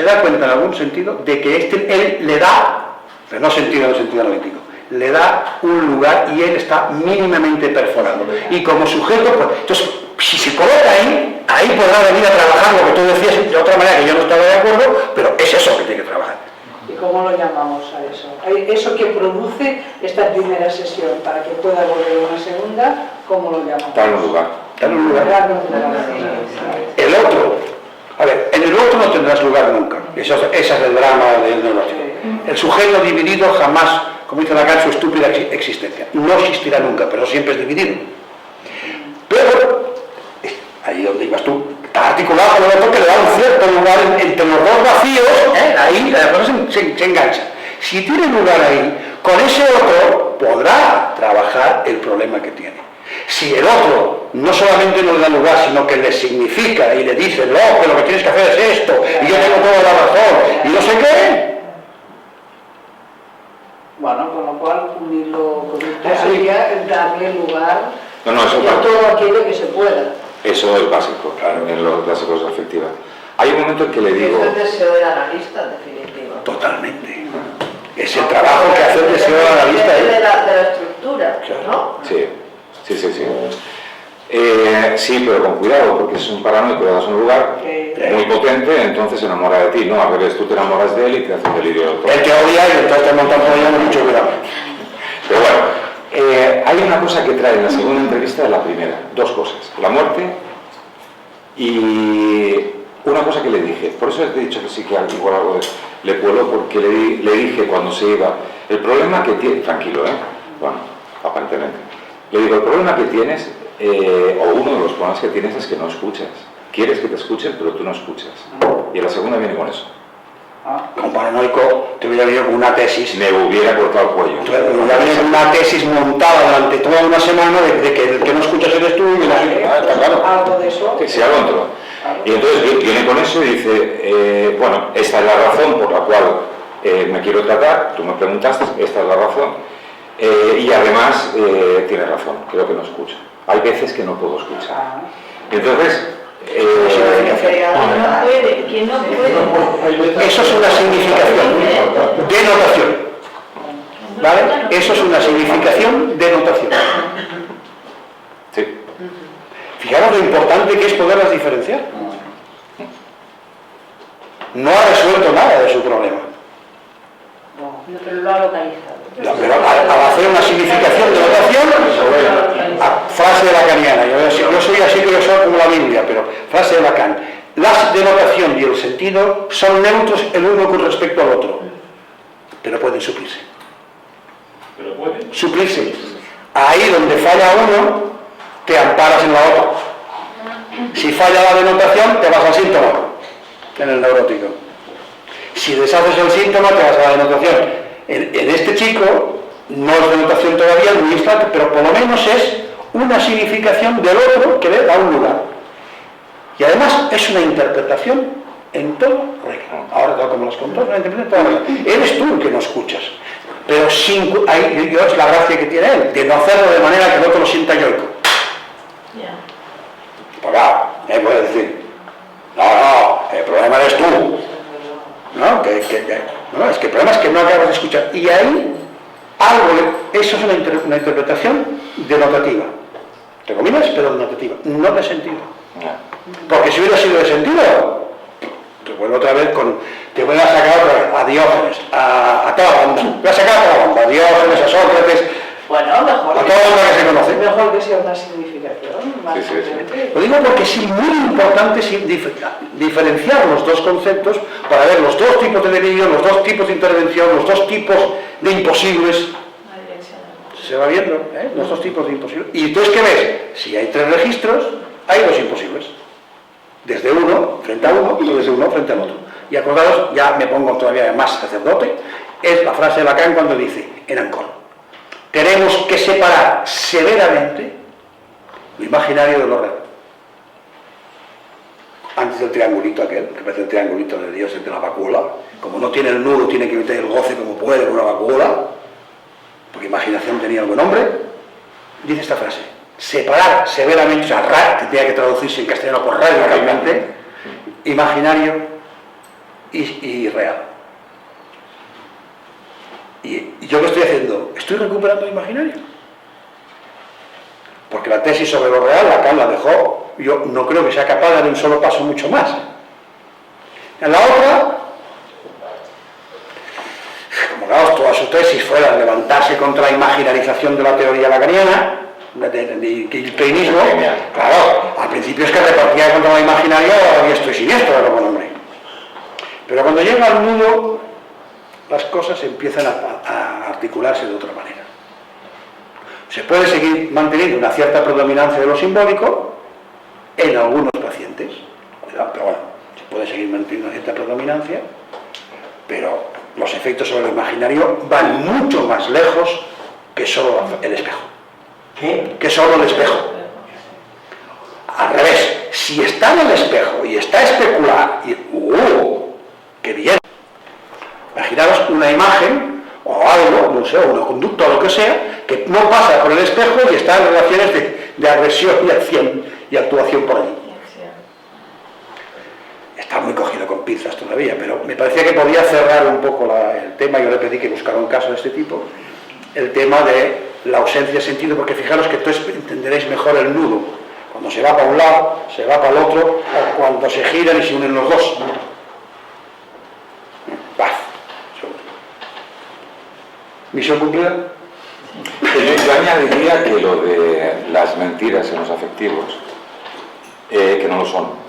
da cuenta en algún sentido de que él le da, pero no sentido en el sentido analítico, le da un lugar y él está mínimamente perforado. Y como sujeto, pues, entonces, si se coloca ahí podrá venir a trabajar lo que tú decías de otra manera que yo no estaba de acuerdo, pero es eso que tiene que trabajar. ¿Y cómo lo llamamos a eso? Eso que produce esta primera sesión para que pueda volver a una segunda, ¿cómo lo llamamos? Darle un lugar. Darle un lugar. Darle un lugar. El otro, a ver, en el otro no tendrás lugar nunca. Ese es el drama del neurológico. El sujeto dividido jamás, como dice Lacan, su estúpida existencia. No existirá nunca, pero siempre es dividido. Pero, ahí donde ibas tú, está articulado con el otro que le da un cierto lugar entre los dos vacíos, ahí la cosa se engancha. Si tiene lugar ahí, con ese otro podrá trabajar el problema que tiene. Si el otro no solamente no le da lugar, sino que le significa y le dice, no, que lo que tienes que hacer es esto, y yo tengo toda la razón, y no sé qué. Bueno, con lo cual unirlo con esto sería darle lugar Eso a todo aquello que se pueda. Eso es básico, claro, en la psicología afectiva. Hay un momento en que le digo... Esto es deseo del analista, en definitiva. Totalmente. Es el trabajo que hace el deseo del analista. De la estructura, ¿no? Sí. Sí, pero con cuidado, porque es un paranoico, le das un lugar muy potente, entonces se enamora de ti, ¿no? A ver, tú te enamoras de él y te hace un delirio. Él te odia y entonces te monta un pollo, mucho cuidado. Pero bueno, hay una cosa que trae en la segunda entrevista de la primera, dos cosas, la muerte y una cosa que le dije, por eso te he dicho que sí que igual algo le cuelo, porque le dije cuando se iba, el problema que tiene, tranquilo, bueno, aparentemente, le digo, el problema que tienes, o uno de los problemas que tienes es que no escuchas, quieres que te escuchen pero tú no escuchas, y en la segunda viene con eso. Como paranoico te hubiera venido con una tesis. Me hubiera cortado el cuello. Te hubiera venido con una tesis montada durante toda una semana de que el que no escuchas eres tú y no sé qué. Está claro. Algo de eso. Sí, algo entró. Y entonces viene con eso y dice, bueno, esta es la razón por la cual me quiero tratar, tú me preguntaste, esta es la razón, y además tiene razón, creo que no escucho. Hay veces que no puedo escuchar. Entonces... ¿Quién no puede? Eso es una significación de notación. ¿Vale? Eso es una significación de notación. Sí. Fijaros lo importante que es poderlas diferenciar. No ha resuelto nada de su problema. No, pero lo ha localizado. Pero al hacer una significación de notación, frase de lacaniana, yo soy así que yo soy como la Biblia, pero frase de Lacan, la denotación y el sentido son neutros el uno con respecto al otro, pero pueden suplirse. ¿Pero puede? Suplirse. Ahí donde falla uno, te amparas en la otra. Si falla la denotación, te vas al síntoma, en el neurótico. Si deshaces el síntoma, te vas a la denotación. En este chico, no es denotación todavía en un instante, pero por lo menos es una significación del otro que le da un lugar. Y además es una interpretación en todo regla. Ahora, tal como los contó, una interpretación en toda regla. Eres tú el que no escuchas. Pero sin, es la gracia que tiene él, de no hacerlo de manera que el otro lo sienta yoico. Pues claro, puede decir, no, el problema eres tú. No, no, es que el problema es que no acabas de escuchar. Y ahí, eso es una interpretación denotativa. ¿Te combinas? Pero denotativa, no de sentido. Porque si hubiera sido de sentido, te vuelvo otra vez te voy a sacar otra vez a Diógenes, a toda la banda. Voy a sacar a toda la banda, a Diógenes, a Sócrates, bueno, mejor a toda la banda que se conoce. Mejor que sea una significación, más Sí. Lo digo porque es muy importante diferenciar los dos conceptos para ver los dos tipos de delirio, los dos tipos de intervención, los dos tipos de imposibles. Se va viendo, los dos tipos de imposibles. Y entonces, ¿qué ves? Si hay 3 registros, hay 2 imposibles. Desde uno frente a uno y desde uno frente al otro. Y acordaros, ya me pongo todavía más sacerdote, es la frase de Lacan cuando dice, en Ancón, tenemos que separar severamente lo imaginario de lo real. Antes del triangulito aquel, que parece el triangulito de Dios, el de la vacuola, como no tiene el nudo, tiene que meter el goce como puede con una vacuola, porque imaginación tenía el buen hombre, dice esta frase, separar severamente, o sea, que tenía que traducirse en castellano por radicalmente, imaginario y real. ¿Y yo qué estoy haciendo? Estoy recuperando el imaginario. Porque la tesis sobre lo real, Lacan la dejó, yo no creo que sea capaz de dar un solo paso mucho más. En la otra, como claro, toda su tesis fuera levantarse contra la imaginarización de la teoría lacaniana, del pleinismo, claro, al principio es que repartía contra lo imaginario diestro y siniestro, era buen hombre. Pero cuando llega al nudo, las cosas empiezan a articularse de otra manera. Se puede seguir manteniendo una cierta predominancia de lo simbólico en algunos pacientes, cuidado, pero bueno, se puede seguir manteniendo una cierta predominancia, pero los efectos sobre lo imaginario van mucho más lejos que solo el espejo. ¿Qué? Que solo el espejo. Al revés, si está en el espejo y está especular, ¡qué bien! Imaginaros una imagen o algo, no sé, una conducta o lo que sea, que no pasa por el espejo y está en relaciones de agresión y acción y actuación por allí. Está muy cogido con pinzas todavía, pero me parecía que podía cerrar un poco el tema. Yo le pedí que buscara un caso de este tipo, el tema de la ausencia de sentido, porque fijaros que entonces entenderéis mejor el nudo, cuando se va para un lado, se va para el otro, o cuando se giran y se unen los dos. Paz. ¿Misión cumplida? Yo añadiría que lo de las mentiras en los afectivos, que no lo son.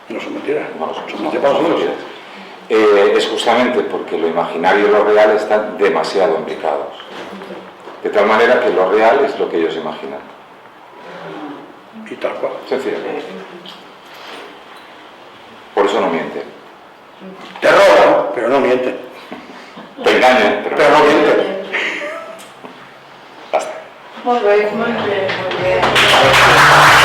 No son mentiras. No lo son. Son mentiras. Es justamente porque lo imaginario y lo real están demasiado imbricados. De tal manera que lo real es lo que ellos imaginan. Y tal cual. Sencillamente. Por eso no mienten. Te roban, pero no mienten. Te engañan, Pero no mienten. Basta. Muy bien, muy bien, muy bien.